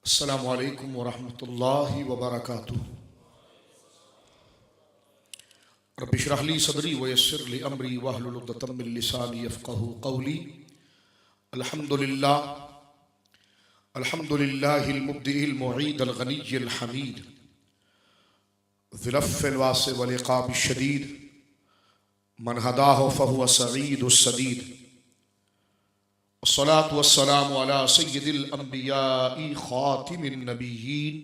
अस्सलामु अलैकुम वरहमतुल्लाहि वबरकातुहू। रब्बि इश्रह ली सदरी वयस्सिर ली अमरी वहलुल उक़दतम मिन लिसानी यफ़क़हू क़ौली। अल्हम्दुलिल्लाहिल मुब्दिइल मुईदिल गनिय्यिल हमीद ज़िल अफ़्फ़िल वासिअ वल इक़ाबिश शदीद मन हदाहु फ़हुव सईदुस सदीद। अस्सलातु वस्सलामु अला सय्यिदिल अंबियाइ खातिमिन नबिय्यीन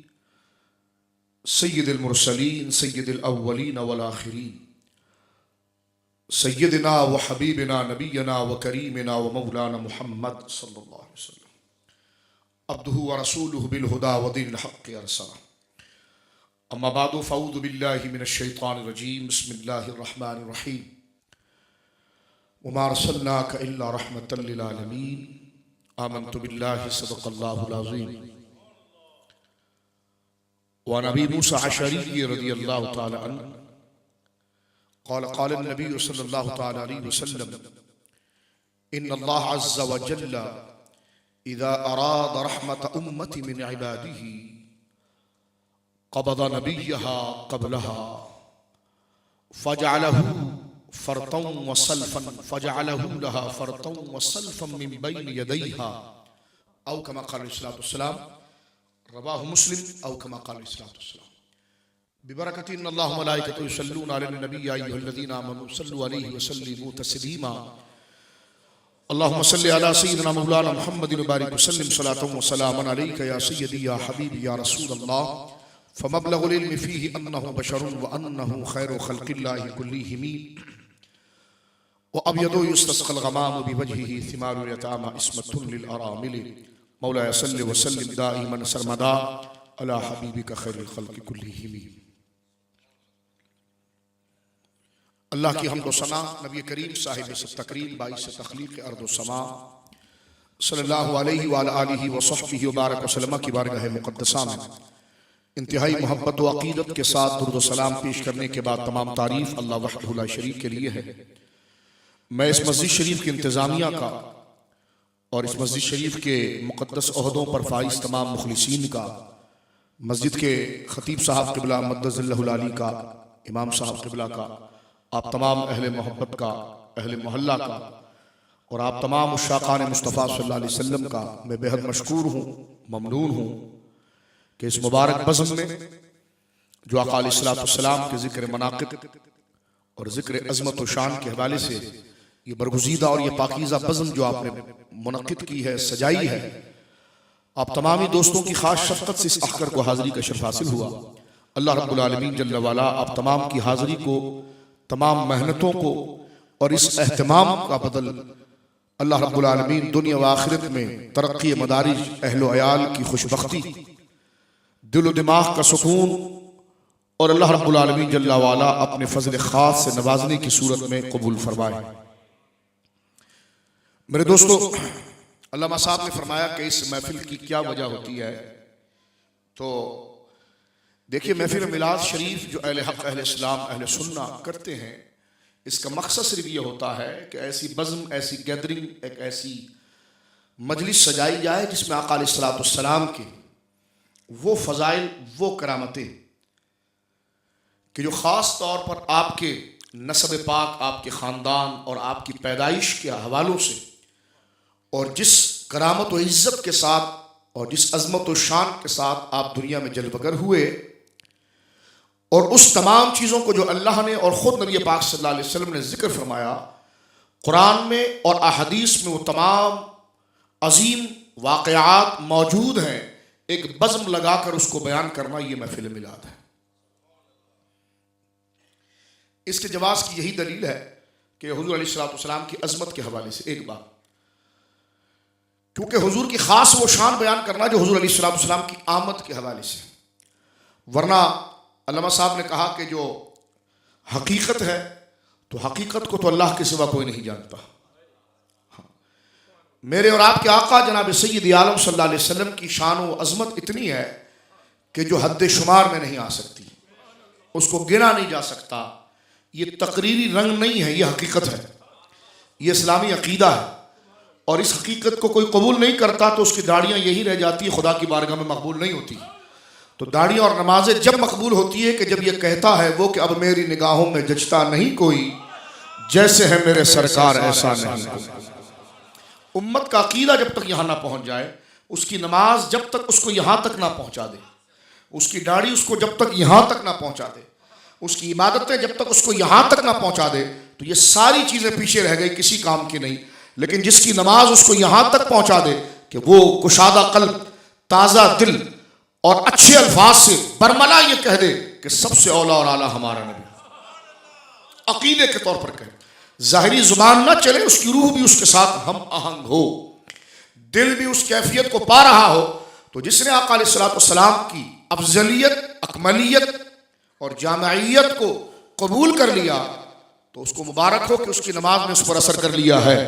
सय्यिदिल मुरसलीन सय्यिदिल अव्वलीन वल आखिरीन सय्यिदिना व हबीबिना नबियना व करीमिना व मौलाना मुहम्मद सल्लल्लाहु अलैहि वसल्लम अब्दुहु व रसूलुहु बिल हुदा व दीनिल हक़्क़ि अरसला। अम्मा बादु फ़अऊज़ु बिल्लाहि मिनश शैतानिर रजीम। बिस्मिल्लाहिर रहमानिर रहीम। वमा अर्सलनाका इल्ला रहमतल लिल आलमीन। आमन्तु बिल्लाहि सदक़ल्लाहुल अज़ीम। व अन अबी मूसा अशअरी रज़ियल्लाहु तआला अन्हु क़ाल क़ाल नबी सल्लल्लाहु तआला अलैहि वसल्लम इन्नल्लाह अज़्ज़ व जल्ल इज़ा अराद रहमत उम्मति मिन इबादिही क़बज़ नबिय्यहा क़ब्लहा फ़जअलहु फ़रतन व सल्फ़न फ़जअलहु लहा फ़रतन व सल्फ़न मिन बैन यदैहा औ कमा क़ाल अलैहिस्सलातु वस्सलाम। रवाहु मुस्लिम औ कमा क़ाल अलैहिस्सलातु वस्सलाम। बिबरकति इन्नल्लाह व मलाइकतहु युसल्लूना अलन नबी या अय्युहल्लज़ीना आमनू सल्लु अलैहि व सल्लिमू तस्लीमा। अल्लाहुम्मा सल्लि अला सय्यिदिना मौलाना मुहम्मदिन व बारिक व सल्लिम सलातन व सलामन अलैका या सय्यदी या हबीबी या रसूलल्लाह। फमबलगुल इल्मि फ़ीहि अन्नहु बशरुन व अन्नहु खैरु ख़ल्क़िल्लाहि कुल्लिहिम व अब्यदु युस्तस्क़ल ग़मामु बिवजहिहि सिमारुल यतामा इस्मतुन लिल अरामिल। मौलाया सल्लि व सल्लिम दाइमन सरमदा अला हबीबिका खैरुल ख़ल्क़ि कुल्लिहिम। अल्लाह की हम्द व सना नबी करीम साहिब तकरीम बाइस तख़लीक़ अर्ज़ व समा सल्लल्लाहु अलैहि व आलिहि व सहबिहि व बारक वसल्लम की बारगाह मुक़द्दसा में इंतहाई मोहब्बत व अक़ीदत के साथ दुरूद व सलाम पेश करने के बाद तमाम तारीफ़ अल्लाह वहदहु ला शरीक के लिए है। मैं इस मस्जिद शरीफ की इंतज़ामिया का और इस मस्जिद शरीफ के मुक़द्दस ओहदों पर फाइज तमाम मुखलिसीन का, मस्जिद के खतीब साहब क़िबला मद्दज़िल्लहुल आली का, इमाम साहब क़िबला का, आप तमाम अहले मोहब्बत का, अहले मोहल्ला का और आप तमाम उश्शाक़ान मुस्तफ़ा सल्लल्लाहु अलैहि वसल्लम का मैं बेहद मशकूर हूँ, ममनून हूँ कि इस मुबारक बज़्म में जो आक़ा अलैहिस्सलातु वस्सलाम के ज़िक्र मनाक़िब और ज़िक्र अज़मत व शान के हवाले से ये बरगुज़ीदा और ये पाकीज़ा बज़्म जो आपने मुनक़्क़िद की है, सजाई है, आप तमामी दोस्तों की ख़ास शफ़क़त से इस अहकर को हाज़िरी का शर्फ़ हासिल हुआ। अल्लाह रब्बुल आलमीन जल्ल वाला आप तमाम की हाज़िरी को, तमाम मेहनतों को और इस एहतमाम का बदल अल्लाह रब्बुल आलमीन दुनिया व आखिरत में तरक्की मदारिज अहल व अयाल की खुशबख्ती, दिल व दिमाग का सुकून और अल्लाह रब्बुल आलमीन जल्ल वाला अपने फ़ज़ल ख़ास से नवाजने की सूरत में कबूल फरमाए। मेरे दोस्तों, अल्लामा साहब ने फरमाया कि इस महफिल की क्या वजह होती है। तो देखिए, महफिल मिलाद शरीफ जो अहले हक़, अहले इस्लाम, अहले सुन्ना करते हैं, इसका मकसद सिर्फ ये होता है कि ऐसी बज़्म, ऐसी गैदरिंग, एक ऐसी मजलिस सजाई जाए जिसमें आक़ा अलैहिस्सलातु वस्सलाम के वो फ़ज़ाइल, वो करामतें कि जो ख़ास तौर पर आपके नस्ब पाक, आपके ख़ानदान और आपकी पैदाइश के हवालों से और जिस करामत व इज़्ज़त के साथ और जिस अज़मत व शान के साथ आप दुनिया में जलवगर हुए और उस तमाम चीज़ों को जो अल्लाह ने और ख़ुद नबी पाक सल्लल्लाहु अलैहि वसल्लम ने ज़िक्र फरमाया कुरान में और अहादीस में, वो तमाम अज़ीम वाक़यात मौजूद हैं, एक बज़्म लगाकर उसको बयान करना, ये महफिल मिलाद है। इसके जवाज़ की यही दलील है कि हुज़ूर अलैहिस्सलातु वस्सलाम की अज़मत के हवाले से एक बात, क्योंकि हुज़ूर की ख़ास वो शान बयान करना जो हुज़ूर अलैहिस्सलातु वस्सलाम की आमद के हवाले से, वरना अल्लामा साहब ने कहा कि जो हकीकत है तो हकीकत को तो अल्लाह के सिवा कोई नहीं जानता। हाँ, मेरे और आपके आका जनाब सय्यद आलम सल्लल्लाहु अलैहि वसल्लम की शान व अज़मत इतनी है कि जो हद शुमार में नहीं आ सकती, उसको गिना नहीं जा सकता। ये तकरीरी रंग नहीं है, ये हकीकत है, ये इस्लामी अकीदा है और इस हकीकत को कोई कबूल नहीं करता तो उसकी दाढ़ियाँ यही रह जाती है, खुदा की बारगाह में मकबूल नहीं होती। तो दाढ़ियाँ और नमाजें जब मकबूल होती है कि जब ये कहता है वो कि अब मेरी निगाहों में जचता नहीं कोई, जैसे है मेरे सरकार ऐसा नहीं कोई। उम्मत का अकीदा जब तक यहाँ ना पहुँच जाए, उसकी नमाज जब तक उसको यहाँ तक ना पहुँचा दे, उसकी दाढ़ी उसको जब तक यहाँ तक ना पहुँचा दे, उसकी इबादतें जब तक उसको यहाँ तक ना पहुँचा दे, तो ये सारी चीज़ें पीछे रह गई, किसी काम की नहीं। लेकिन जिसकी नमाज उसको यहाँ तक पहुँचा दे कि वो कुशादा कल्ब, ताज़ा दिल और अच्छे अल्फाज से बरमला ये कह दे कि सबसे औला और आला हमारा नबी, अकीदे के तौर पर कहे, ज़ाहिरी जुबान ना चले, उसकी रूह भी उसके साथ हम आहंग हो, दिल भी उस कैफियत को पा रहा हो। तो जिसने आका अलैहिस्सलाम की अफजलियत, अकमलियत और जामइयत को कबूल कर लिया तो उसको मुबारक हो कि उसकी नमाज ने उस पर असर कर लिया है,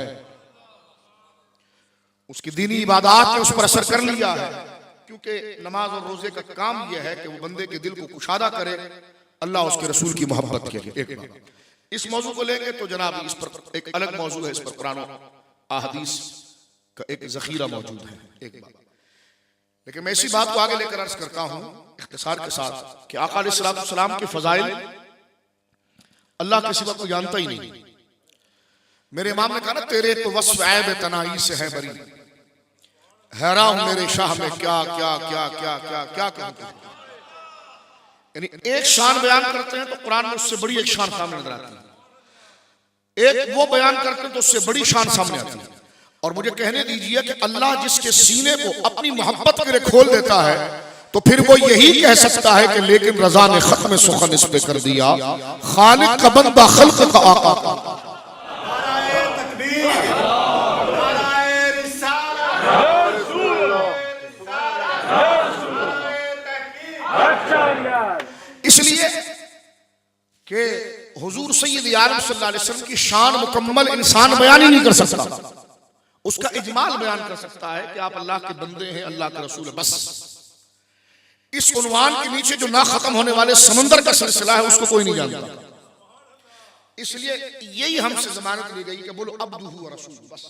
उसकी दीनी इबादत ने उस पर असर कर लिया है। क्योंकि नमाज और रोजे का काम यह है कि वो बंदे के दिल को कुशादा करे, अल्लाह उसके रसूल की मोहब्बत के लिए। एक बात इस मौजू को लेंगे तो जनाब इस पर एक अलग मौजू है, इस पर कुरान और अहदीस का एक जखीरा मौजूद है, एक बात। लेकिन मैं इसी बात को आगे लेकर अर्ज करता हूँ इख्तिसार के साथ कि आका अलैहिस्सलाम के फजाइल अल्लाह के सिवा कोई जानता ही नहीं। मेरे इमाम ने कहा ना, तेरे तो वस्फ ऐब तनाई से है बरी, हैरान हूं मेरे शाह में क्या क्या क्या क्या क्या क्या कहते हैं। यानी एक शान बयान करते हैं तो कुरान में उससे बड़ी एक शान सामने नजर आती है, एक वो बयान करते हैं तो उससे बड़ी शान सामने आती है। और मुझे कहने दीजिए कि अल्लाह जिसके सीने को अपनी मोहब्बत के लिए खोल देता है तो फिर वो यही कह सकता है कि लेकिन रजा ने खत्म सुखन इस पे कर दिया, खालिक का बंदा खल्क का आका। इसलिए कि हुजूर सैयद आलम सल्लल्लाहु अलैहि वसल्लम की शान मुकम्मल इंसान बयान ही नहीं कर सकता, उसका इजमाल बयान कर सकता है कि आप अल्लाह के बंदे हैं, अल्लाह के रसूल है, बस। इस उन्वान के नीचे जो ना खत्म होने वाले समंदर का सिलसिला है उसको कोई नहीं जानता। इसलिए यही हमसे जमानत ली गई कि बोलो अब्दुहु व रसूलुहु, बस।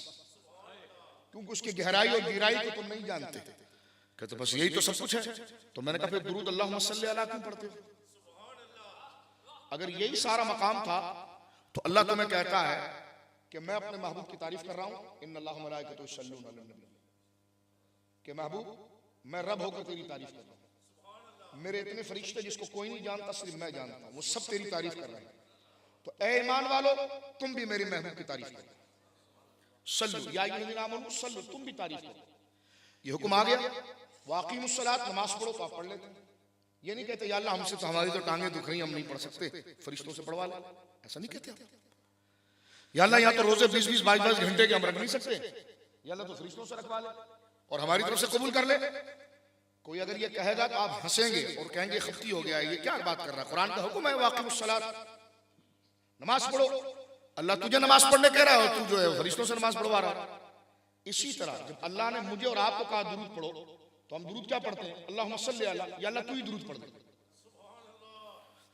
क्योंकि उसकी गहराई और गहराई को तुम नहीं जानते, कहते बस यही तो सब कुछ है। तो मैंने कहा फिर दुरूद अल्लाहुम्मा सल्ली अला क्यों पढ़ते हो? अगर यही सारा मकाम था तो अल्लाह तुम्हें कहता है कि मैं अपने महबूब की तारीफ कर रहा हूं, इन्नल्लाह व मलाइकतहु युसल्लूना अलन नबी, कि महबूब मैं रब होकर तेरी तारीफ कर रहा हूं, मेरे इतने फरिश्ते जिसको कोई नहीं जानता सिर्फ मैं जानता हूं, वो सब तेरी तारीफ कर रहे हैं। तो ए ईमान वालो तुम भी मेरी महबूब की तारीफ करो, सल्लु या अय्युहल्लज़ीना आमनू सल्लु, तुम भी तारीफ करो। ये हुक्म आ गया, वाक़ीमुस्सलात, नमाज पढ़ो तो आप पढ़ लेते। ये नहीं कहते या अल्लाह हमसे तो हमारी तो टांगे दुख रही, हम नहीं पढ़ सकते, फरिश्तों से पढ़वा ले, ऐसा नहीं कहते। या अल्लाह यहाँ तो रोजे 20-20, 22-22 घंटे के हम रख नहीं सकते, या अल्लाह तो फरिश्तों से रखवा ले और हमारी तरफ से कबूल कर ले। कोई अगर ये कहेगा तो आप हंसेंगे और कहेंगे खफ्ती हो गया, ये क्या बात कर रहा है, कुरान का हुक्म है वाक़ीमुस्सलात, नमाज पढ़ो। अल्लाह तुझे नमाज पढ़ने कह रहा है और तू जो है फरिश्तों से नमाज पढ़वा रहा है। इसी तरह जब अल्लाह ने मुझे और आपको कहा दुरूद पढ़ो तो हम दुरूद क्या पढ़ते हैं, अल्लाहुम्मा सल्ली अला, या अल्लाह तू ही दुरूद पढ़ दे।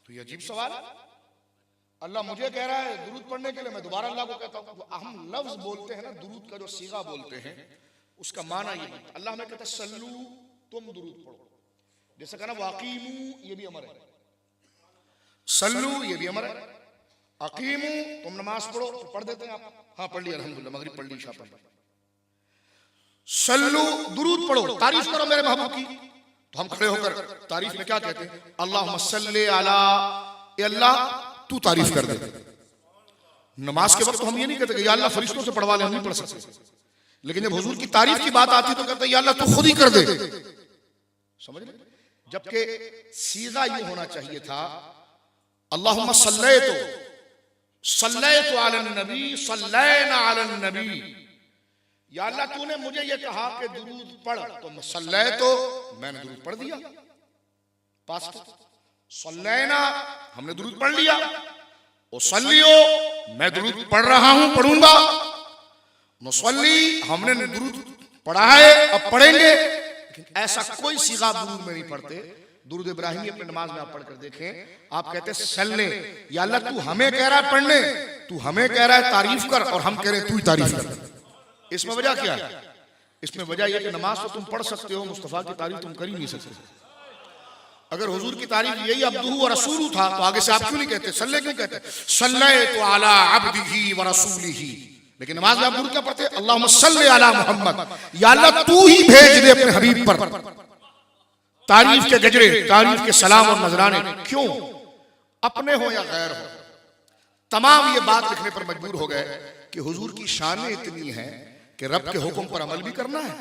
तो ये अजीब सवाल है, अल्लाह मुझे कह रहा है दुरूद पढ़ने के लिए, मैं दोबारा अल्लाह को कहता हूँ। हम लफ्ज बोलते हैं ना, दुरूद का जो सीगा बोलते हैं उसका माना ये बनता है। अल्लाह हमें कहता है सल्लू, तुम दुरूद पढ़ो, जैसे कहना वाक़ीमू ये भी अमर है, सल्लू ये भी अमर है, अकीमू तुम नमाज पढ़ो तो पढ़ देते हैं आप, हाँ पढ़ लिया अल्हम्दुलिल्लाह, मगरिब पढ़ ली, इशा पढ़ ली। सल्लू दुरूद पढ़ो, तारीफ करो मेरे महबूब की, तो हम खड़े होकर तारीफ में क्या कहते हैं, अल्लाहुम्मा सल्ली अला, ए अल्लाह तू तारीफ कर दे। नमाज के वक्त तो हम ये नहीं कहते कि या अल्लाह फरिश्तों से पढ़वा ले, हम नहीं पढ़ सकते। लेकिन जब हुजूर की तारीफ की बात आती तो कहते हैं या अल्लाह तू खुद ही कर दे, समझ रहे? जबकि सीधा ये होना चाहिए था, अल्लाहुम्मा सल्लैतु अलन नबी सल्लैना अलन नबी, या अल्लाह तूने मुझे ये कहा कि दुरूद पढ़, तो सल्लैतु मैंने दुरूद पढ़ दिया, पास्ट सल्लैना हमने दुरूद पढ़ लिया, ओ सल्लियो मैं दुरूद पढ़ रहा हूं, पढ़ूंगा, मुसल्ली हमने दुरूद पढ़ा है अब पढ़ेंगे। लेकिन ऐसा कोई सीगा दुरूद में नहीं पढ़ते। दुरूद इब्राहिमी अपने नमाज में आप पढ़कर देखें, आप कहते सल्ले, या अल्लाह तू हमें कह रहा है पढ़ने, तू हमें कह रहा है तारीफ कर, और हम कह रहे हैं तू ही तारीफ कर। इसमें वजह क्या है? इसमें वजह यह कि नमाज तो तुम पढ़ सकते हो, मुस्तफा की तारीफ तुम कर ही नहीं सकते। अगर हुजूर की तारीफ यही अब्दुहु व रसूलु था तो आगे से आप क्यों नहीं कहते सल्ले, क्यों कहते सल्लैतु अला अब्दिही व रसूलिही? लेकिन नमाज में आप दुरूद क्या पढ़ते? अल्लाहुम्मा सल्लि अला मुहम्मद, या अल्लाह तू ही भेज दे अपने हबीब पर तारीफ के गजरे, तारीफ के सलाम और नजराने। क्यों? अपने हो या गैर हो, तमाम ये बात लिखने पर मजबूर हो गए कि हुजूर की शान इतनी है कि रब के हुक्म पर अमल भी करना है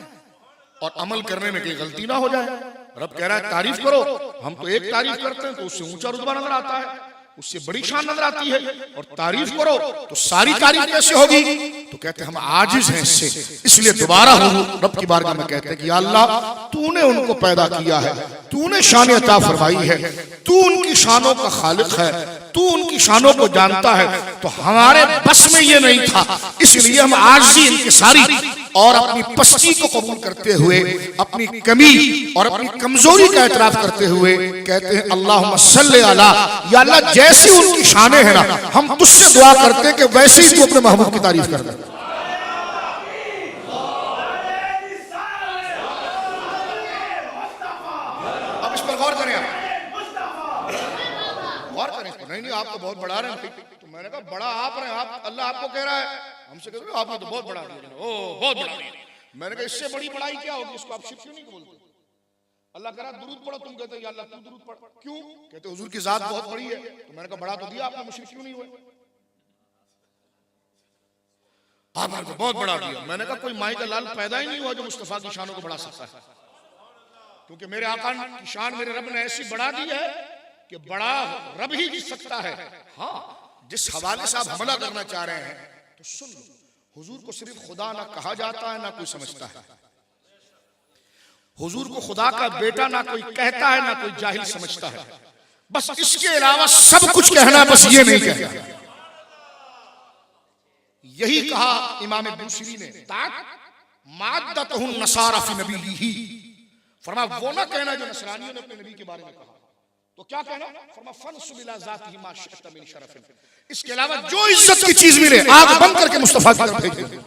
और अमल करने में कोई गलती ना हो जाए। रब कह रहा है तारीफ करो, हम तो एक तारीफ करते हैं तो उससे ऊंचा रुतबा नजर आता है, उससे बड़ी शान नजर आती है, और तारीफ करो तो सारी तारीफ कैसे होगी? तो कहते हैं हम आजिज हैं इससे, इसलिए दोबारा हुजूर रब की बारगाह में कहते हैं कि या अल्लाह तूने उनको पैदा किया है, तूने शान अता फरमाई है, तू उनकी शानों का खालिक है, तू उनकी शानों को जानता है, तो हमारे बस में ये नहीं था, इसलिए हम आजिज़ी इनकिसारी और अपनी पस्ती को कबूल करते हुए, अपनी कमी और अपनी कमजोरी का एतराफ करते हुए कहते हैं अल्लाहुम्मा सल्लि अला, या अल्लाह जैसी उनकी शानें हैं ना, हम तुझसे दुआ करते हैं कि वैसे ही तू अपने महबूब की तारीफ कर दे। अब इस पर गौर करें, गौर करें। नहीं आप तो बहुत बढ़ा रहे हैं। तो मैंने कहा बड़ा आप रहे, आप अल्लाह आपको कह रहा है, हमसे कहते हो आपने तो बहुत बड़ा दिया। ओ बहुत बड़ा। मैंने कहा इससे बड़ी बड़ाई क्या होगी? इसको आप शिर्क क्यों नहीं बोलते? अल्लाह कह रहा दुरूद पढ़ो, तुम कहते हो या अल्लाह तू दुरूद पढ़। क्यों? कहते हुजूर की जात बहुत बड़ी है। तो मैंने कहा बड़ा तो दिया आपने, मुशरिक क्यों नहीं हुए? आपने तो बहुत बड़ा दिया। मैंने कहा कोई माई का लाल पैदा ही नहीं हुआ जो मुस्तफा की शानों को बढ़ा सकता है, क्योंकि मेरे आका की शान मेरे रब ने ऐसी बढ़ा दी है कि बड़ा रब ही जीत सकता है। हाँ, जिस हवाले से आप हमला करना चाह रहे हैं तो सुन लो, हुजूर को सिर्फ खुदा ना कहा जाता है ना कोई समझता है, हुजूर को खुदा का बेटा ना कोई कहता है ना कोई जाहिल समझता है, बस इसके अलावा सब कुछ कहना, बस ये नहीं कहता। यही कहा इमाम बूसरी ने, माद्दतहु नसारा फी नबीही, फरमाया वो ना कहना जो नसरानियों ने अपने नबी के बारे में कहा। तो क्या कहना? फरमाया फनसुब इला ज़ातिही मा शिअता मिन शरफिन, इसके अलावा जो इज्जत की चीज मिले आग बंद करके मुस्तफा की तरफ भेज दे।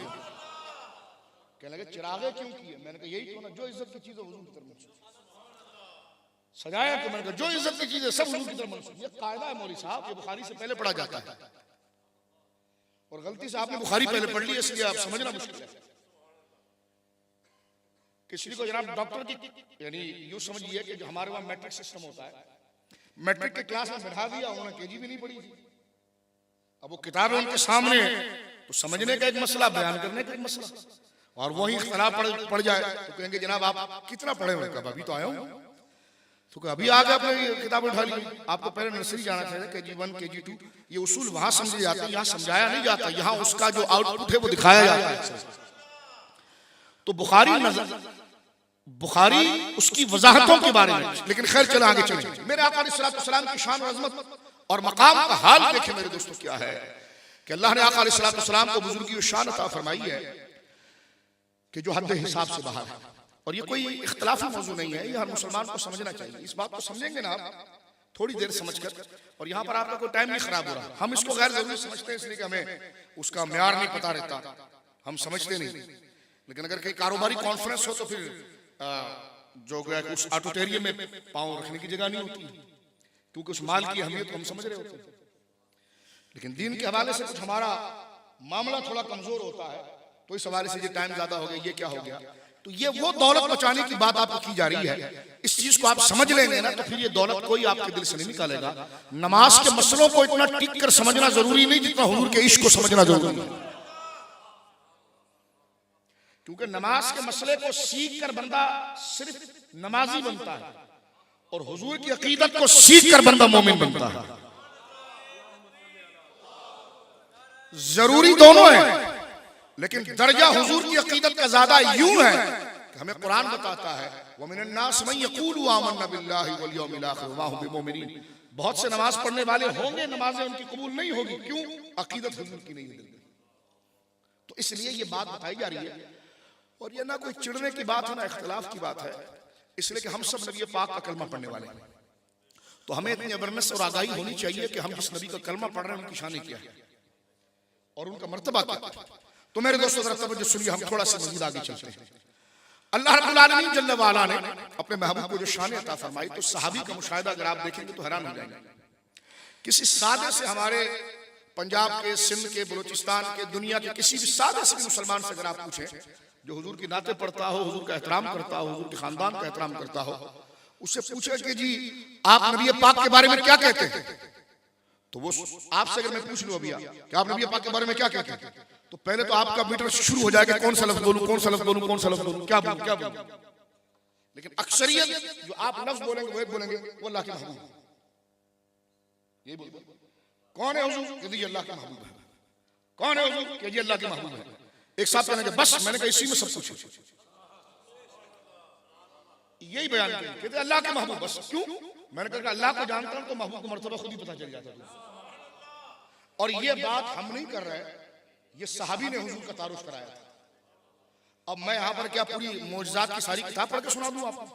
कहने लगे चिरागे क्यों किए? मैंने कहा यही क्यों ना, जो इज्जत की चीज है हुजूर की तरफ सजाया। तो मैंने कहा जो इज्जत की चीज है सब हुजूर की तरफ मंसूब। ये कायदा है मौलवी साहब, ये बुखारी से पहले पढ़ा जाता है, और गलती से आपने बुखारी पहले पढ़ ली, इसलिए आप समझना मुश्किल है। किसी को जनाब डॉक्टर की, यानी यूं समझिए कि जो हमारे वहां मैट्रिक सिस्टम होता है, मैट्रिक के क्लास में बैठा दिया, उन्होंने केजी भी नहीं पढ़ी थी। अब वो किताबें उनके सामने है तो समझने का एक मसला, बयान करने का एक मसला, और वही इख्तिलाफ पड़ जाए तो कहेंगे जनाब आप कितना पढ़े हुए? कब अभी तो आया हूं। तो अभी आगे आपने किताब उठा ली, आपको पहले नर्सरी जाना चाहिए, KG 1 KG 2, ये उसूल वहां समझे जाते हैं, यहाँ समझाया नहीं जाता, यहाँ उसका जो आउटपुट है वो दिखाया जाता है। तो बुखारी उसकी वजाहतों के बारे में, लेकिन खैर चला आगे चले। मेरे आका अलैहिस्सलाम की शान और अज़मत और मकाम का हाल देखें मेरे दोस्तों क्या है कि अल्लाह ने आका अलैहिस्सलाम को बुजुर्गी और शान अता फरमाई है कि जो हद हिसाब से बाहर है, और ये कोई इख्तिलाफी मौजू नहीं है, ये हर मुसलमान को समझना चाहिए। इस बात को समझेंगे ना आप थोड़ी देर समझकर, और यहाँ पर आपका कोई टाइम नहीं खराब हो रहा, हम इसको गैर जरूरी समझते हैं इसलिए कि हमें उसका म्यार नहीं पता रहता, हम समझते नहीं। लेकिन अगर कहीं कारोबारी कॉन्फ्रेंस हो तो फिर जो उस ऑडिटोरियम में पांव रखने की जगह नहीं होती, क्योंकि उस माल की अहमियत हम समझ रहे होते हैं। लेकिन दीन के हवाले से कुछ हमारा मामला थोड़ा कमजोर होता है, तो इस हवाले से ये टाइम ज्यादा हो गया, ये क्या हो गया। तो ये वो दौलत बचाने की बात आपको की जा रही है, इस चीज को आप समझ लेंगे ना तो फिर ये दौलत कोई आपके दिल से नहीं निकालेगा। नमाज के मसलों को इतना टिक कर समझना जरूरी नहीं जितना हुजूर के इश्क को समझना जरूरी है, क्योंकि नमाज के मसले को सीख कर बंदा सिर्फ नमाजी बनता है, और हुजूर की अकीदत को सीख कर बंदा मोमिन बनता है। जरूरी दोनों है, लेकिन दर्जा हुजूर की अकीदत का ज्यादा यूं है कि हमें कुरान बताता है व मिनन नास मन यक़ूलु आमन्ना बिल्लाहि वल यौमिल आखिर व मा हुम बिमुमिनीन, बहुत से नमाज पढ़ने वाले होंगे, नमाजें उनकी कबूल नहीं होगी, क्यों? अकीदत हुजूर की नहीं है। तो इसलिए ये बात बताई जा रही है, और ये ना कोई चिढ़ने की बात है ना इख्तिलाफ की बात है, इसलिए कि हम सब नबी पाक का कलमा पढ़ने वाले हैं, तो हमें इतनी अवेयरनेस और आगाही होनी चाहिए कि हम जिस नबी का कलमा पढ़ रहे हैं उनकी शान क्या है और उनका मर्तबा क्या है। तो मेरे दोस्तों जरा तवज्जो सुनिए, हम थोड़ा सा मजीद आगे चलते हैं। अल्लाह रब्बुल आलमीन जल्ल वाला ने अपने महबूब को जो शान अता फरमाई, तो सहाबी का मुशाहिदा अगर आप देखेंगे तो हैरान हो जाएंगे। किसी सादे से, हमारे पंजाब के, सिंध के, बलूचिस्तान के, दुनिया के किसी भी सादे से मुसलमान से अगर आप पूछें जो हुजूर की नाते पढ़ता हो, हुजूर का एहतराम करता हो, हुजूर के खानदान का एहतराम करता हो, उससे पूछे कि जी आप नबी पाक के बारे में क्या कहते हैं, तो वो आपसे अगर मैं पूछ लूं अभी कि आप नबी पाक के बारे में क्या कहते हैं, तो पहले तो आपका मीटर शुरू हो जाएगा, कौन सा लफ्ज बोलूं, कौन सा लफ्ज बोलूं, कौन सा लफ्ज बोलूं, क्या बोलूं, क्या बोलूं। लेकिन अक्सरियत जो आप लफ्ज बोलेंगे वो बोलेंगे वो अल्लाह के महबूब है। ये बोल कौन है हुजूर, कि जी अल्लाह के महबूब है। कौन है हुजूर, कि जी अल्लाह के महबूब है। एक साथ कहने के बस, मैंने कहा इसी में सब कुछ है, यही बयान किया, कहते अल्लाह के महबूब, बस क्यों, मैंने कहा अल्लाह को जानता हूं तो महबूब का मर्तबा खुद ही पता चल जाता है। और ये बात हम नहीं कर रहे, ये सहाबी ने हुजूर का तारुफ कराया था। अब मैं यहां पर क्या पूरी मौजज़ात की सारी किताब पढ़ के सुना दूं आपको,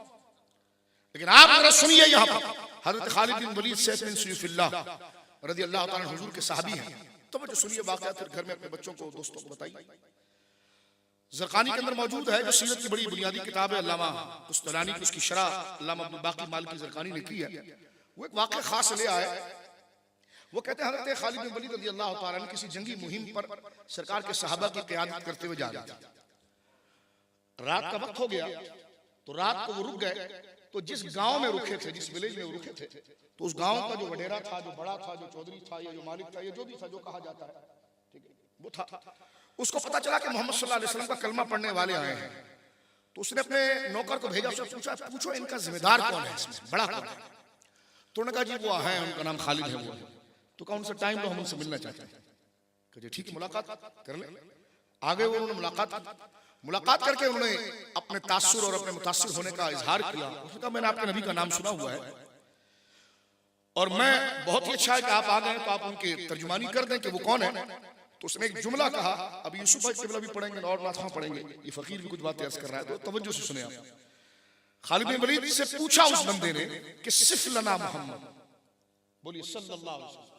लेकिन आप जरा सुनिए। यहां पर हजरत खालिद बिन वलीद सैफ बिन सयूफिल्लाह रज़ियल्लाहु ताला हुजूर के सहाबी हैं, तो वो जो सुनिए वाक़या, फिर घर में अपने बच्चों को, दोस्तों को बताइए। ज़रक़ानी के अंदर मौजूद है, जो सीरत की बड़ी बुनियादी किताब है, अल्लामा कुस्तलानी की उसकी शरह अल्लामा अब्दुल बाकी मालिकी ज़रक़ानी ने की है। वो एक वाक़या खास ले आए। वो कहते हैं हज़रत खालिद बिन वलीद रज़ियल्लाहु ताला ने किसी जंगी मुहिम पर सरकार के सहाबा की क़यादत करते हुए जा रहे थे। रात का वक्त हो गया, तो रात को वो रुक गए। तो जिस गांव में रुके थे, जिस विलेज में वो रुके थे, तो उस गांव का जो वडेरा था, जो बड़ा था, जो चौधरी था, या जो मालिक था, या जो भी था, जो कहा जाता है, ठीक है, वो था। उसको पता चला कि मोहम्मद सल्लल्लाहु अलैहि वसल्लम का कलमा पढ़ने वाले आए हैं। तो उसने अपने नौकर को भेजा, उससे पूछा, पूछो इनका जिम्मेदार कौन है, इसमें बड़ा कौन है। तो उन्होंने कहा जी वो है, उनका नाम खालिद है। वो तो कहा उनसे टाइम लो, हम उनसे मिलना चाहते हैं। कहा ठीक है, मुलाकात कर ले। आगे वो उन्होंने मुलाकात करके उन्होंने अपने तासुर और अपने मुतासिर होने का इजहार किया। उसने कहा मैंने आपके नबी का नाम सुना हुआ है और मैं बहुत ही अच्छा है कि आप आ गए, तो आप उनकी तर्जुमानी कर दें कि वो कौन है। तो उसने एक जुमला कहा, अभी यूसुफ भाई किबला भी पढ़ेंगे और नाथवा पढ़ेंगे, ये फकीर भी कुछ बातें अर्ज कर रहा है, तो तवज्जो से सुने आप। खालिद बिन वलीद से पूछा उस बंदे ने कि सिफ लना मोहम्मद, बोलिए सल्लल्लाहु अलैहि वसल्लम।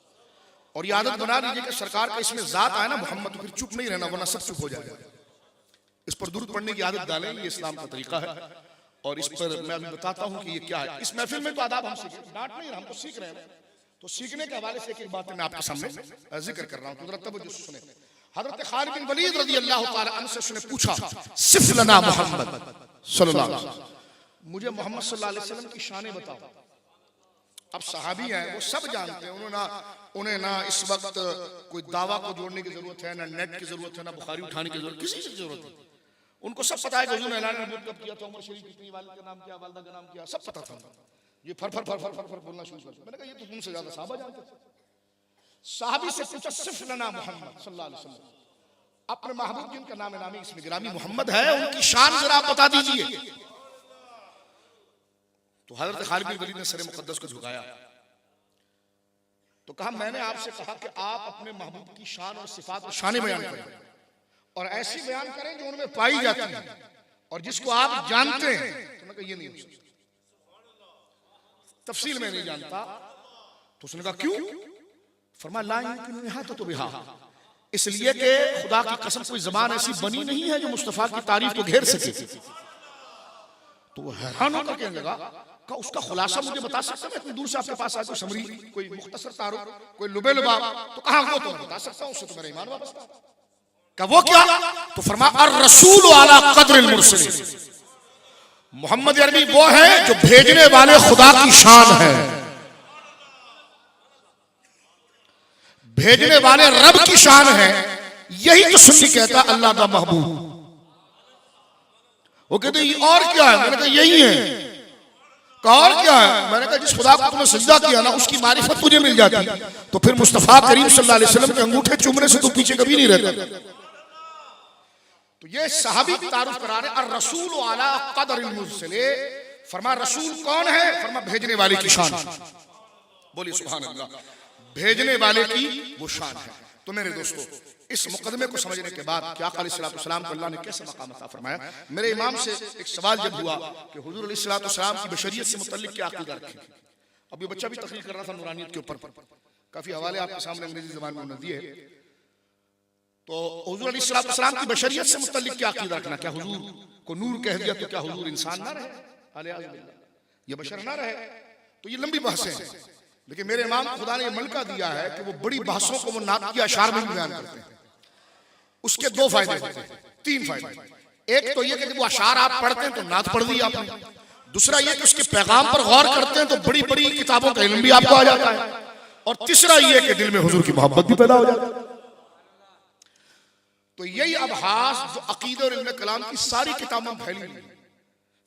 और ये आदत बना लीजिए कि सरकार का इसमें जात आए ना मोहम्मद, तो फिर चुप नहीं रहना, वरना सब चुप हो जाएगा। इस पर दुरूद पढ़ने की आदत डालें, ये इस्लाम का तरीका है। और इस पर मैं अभी बताता हूं कि ये क्या है। इस महफिल में तो आदाब हम सीखे, डांट नहीं, हम तो सीख रहे हैं। तो सीखने के हवाले से एक बात मैं आपके सामने जिक्र कर रहा हूं, तो तवज्जो से सुने। हजरत खालिद बिन वलीद रज़ियल्लाहु ताला अन्हु से उसने पूछा, सिफ लना मोहम्मद सल्लल्लाहु अलैहि वसल्लम, मुझे मोहम्मद सल्लल्लाहु अलैहि वसल्लम की शानें बताओ। अब सहाबी हैं, वो सब जानते हैं, उन्हें ना इस वक्त कोई दावा को जोड़ने की जरूरत है, ना नेट की जरूरत है, ना बुखारी उठाने की जरूरत, किसी की जरूरत है। उनको सब पता है कि हुजूर ने ऐलान नबूवत कब किया था, उमर शरीफ कितनी, वालिद का नाम क्या, वालिदा का नाम क्या, सब पता था। ये फर फर फर फर फर फर बोलना शुरू कर। मैंने कहा ये तो तुमसे ज्यादा साहबा जानते थे। साहबी से पूछा, सिफ लना मोहम्मद सल्लल्लाहु अलैहि वसल्लम, अपने महबूब जिनका नाम नामी इसमें गिरामी मोहम्मद है, उनकी शान जरा आप बता दीजिए। तो हजरत खालिद बिन वलीद ने सर मुकद्दस को झुकाया, तो कहा मैंने आपसे कहा कि आप अपने महबूब की शान और सिफात और शान बयान करें, और ऐसी बयान करें जो उनमें पाई जाती है और जिसको आप जानते हैं। तो मैं कहा ये नहीं हो सकता, तफसील में नहीं जानता। तो उसने कहा क्यों? फरमाया ला यमकिनु इहाता तो बिहा, इसलिए कि खुदा की कसम कोई जबान ऐसी बनी नहीं है जो मुस्तफा की तारीफ को घेर सके। तो वो हैरान होकर कहने लगा, उसका खुलासा मुझे बता सकते हैं? इतनी दूर से आपके पास आए, कोई समरी, कोई मुख्तसर तारुफ, कोई लुबे लुबाब, तो कहा वो तो मैं बता सकता हूं, उससे तो मेरा ईमान वाबस्ता है। क्या वो क्या? तो फरमाया अर रसूल अला क़द्रिल मुरसलीन, मोहम्मद अरबी वो है जो भेजने वाले खुदा की शान है, भेजने वाले रब की शान है। यही तो सुन्नी कहता अल्लाह का महबूब। वो कहते और क्या है? मैंने कहा यही है। और क्या है? मैंने कहा जिस खुदा को तुमने सजदा किया ना, उसकी मारिफत तुझे मिल जाती, तो फिर मुस्तफा करीम सल्लल्लाहु अलैहि वसल्लम के अंगूठे चूमने से तू पीछे कभी नहीं रहता। तो ये सहाबी की तारुफ करा रहे, अर रसूल अला क़द्रिल मुरसलीन। फरमा रसूल कौन है? फरमा भेजने वाले की शान। बोलिए सुभान अल्लाह, भेजने वाले की वो शान है। तो मेरे दोस्तों, इस मुकदमे को समझने के बाद क्या अलैहिस्सलाम को अल्लाह ने कैसे मकाम अता फरमाया। मेरे इमाम से एक सवाल जब हुआ कि हुजूर अलैहिस्सलाम की बशरियत से मुतल्लिक क्या अकीदा रखें। अब ये बच्चा भी तकरीर कर रहा था नूरानियत के ऊपर, काफी हवाले आपके सामने अंग्रेजी ज़बान में दिए। तो हुजूर अलैहिस्सलाम की बशरियत से मुतल्लिक क्या अकीदा रखना? क्या हुजूर को नूर कह दिया तो क्या हुजूर इंसान ना रहे, ये बशर ना रहे? तो ये लंबी बहसें हैं, लेकिन मेरे इमाम खुदा ने मलका दिया है कि वो बड़ी बहसों को वो नात की अशार में बयान करते हैं। उसके दो फायदे होते हैं, तीन फायदे। एक तो ये कि जब वो अशार आप पढ़ते हैं तो नात पढ़ दी आपने। दूसरा ये कि उसके पैगाम पर गौर करते हैं तो बड़ी बड़ी किताबों का इल्म भी आपको आ जाता है। और तीसरा ये कि दिल में हुजूर की मोहब्बत भी पैदा हो जाती है। तो यही अबहास जो अकीदे और इल्म कलाम की सारी किताबों में फैली हुई है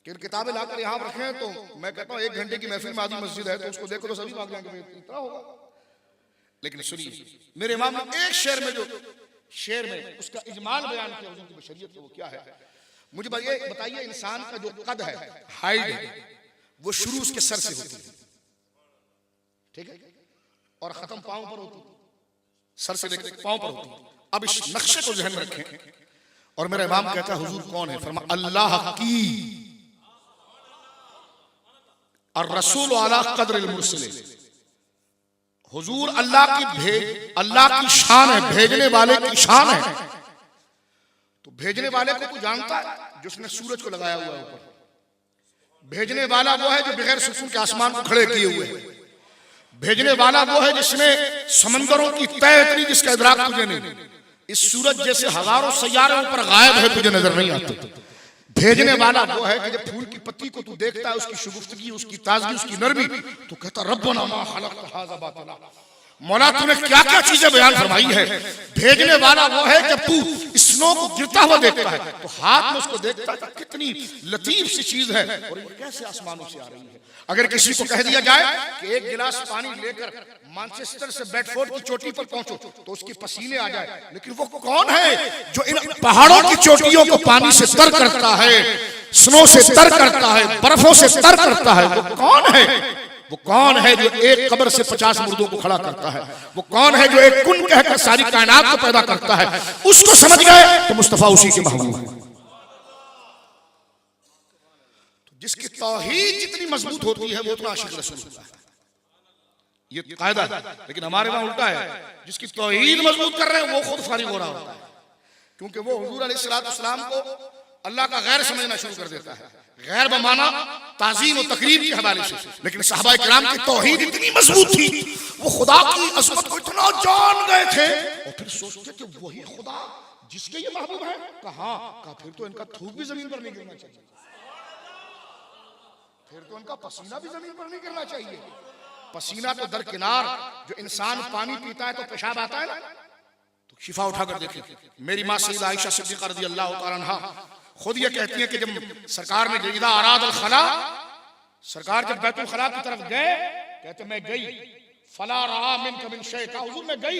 कि किताबें लाकर यहाँ रखें तो मैं कहता हूँ 1 घंटे की महफिल में आधी मस्जिद है तो उसको देखो तो सभी भाग जाएंगे, इतना होगा। लेकिन सुनिए, मेरे इमाम ने एक शेर में जो शेर में उसका इजमाल बयान किया हुजूर की बशरियत वो क्या है। मुझे बताइए, इंसान का जो कद है, हाइट है, वो शुरू उसके सर से होती है, ठीक है, और खत्म पांव पर होती है। सर से लेकर पांव पर होती है। अब इस नक्शे को ज़हन में रखें। और मेरा इमाम कहता है हुजूर कौन है? फरमा अल्लाह की और रसूल अला क़द्रिल मुरसलिन। हुजूर अल्लाह की शान है, भेजने वाले की शान है। तो भेजने वाले को तू जानता है जिसने सूरज को लगाया हुआ है ऊपर। भेजने वाला वो है जो बगैर सुकून के आसमान को खड़े किए हुए है। भेजने वाला वो है जिसने समंदरों की तय इतनी जिसका इदराक तुझे नहीं। इस सूरज जैसे हजारों सैयारे ऊपर गायब है, तुझे नजर नहीं आते। भेजने वाला वो है कि जब फूल की पत्ती को तू देखता है, उसकी शुगुफ्तगी, उसकी ताजगी, उसकी नरमी, तो कहता रब्बना मा खलक़्त हाज़ा बातिला, मौला तूने क्या क्या चीजें बयान फरमाई है। भेजने वाला वो है जब तू स्नो को गिरता हुआ देखता है तो हाथ में उसको देखता है कितनी लतीफ सी चीज है और ये कैसे आसमानों से आ रही है। अगर किसी को कह दिया जाए कि 1 गिलास पानी लेकर मैनचेस्टर से बेडफोर्ड की चोटी पर पहुंचो तो उसके पसीने आ जाए, लेकिन वो कौन है जो इन पहाड़ों की चोटियों को पानी से तर करता है, स्नो से तर करता है, बर्फों से तर करता है? वो कौन है? वो कौन है जो एक कब्र से 50 मुर्दों को खड़ा करता है? वो कौन है जो एक कुन कहकर सारी कायनात को पैदा करता है? उसको समझ गए तो मुस्तफा उसी के महबूब है। जिसकी तौहीद जितनी मजबूत होती है वो उतना आशिक रसूल होता है। ये कायदा है। लेकिन हमारे वहां उल्टा है, जिसकी तौहीद मजबूत कर रहे हैं वो खुद फारिग हो रहा होता है, क्योंकि वो हुजूर अलैहिस्सलाम को अल्लाह का गैर समझना शुरू कर देता है। गैर बमाना ताज़ीम और तकरीब के हवाले से। लेकिन सहाबा किराम की तौहीद इतनी मजबूत थी, वो खुदा की अज़मत को इतना जान गए थे और फिर सोचते कि वही खुदा जिसके ये महबूब है। कहा फिर तो इनका थूक भी जमीन पर नहीं गिरना चाहिए, फिर तो इनका पसीना भी जमीन पर नहीं गिरना चाहिए। पसीना तो दरकिनार, जो इंसान पानी पीता है तो पेशाब आता है ना, तो शिफा उठाकर देखें। मेरी माँ सईदा आयशा सिद्दीक़ा रज़ियल्लाहु तआला अन्हा खुद ये कहती है कि जब सरकार ने इदा अराद अल खला, सरकार जब बैतुल खला की तरफ गए, कहते मैं गई, फला रहा मिनका मिन शै, का हुजूर मैं गई,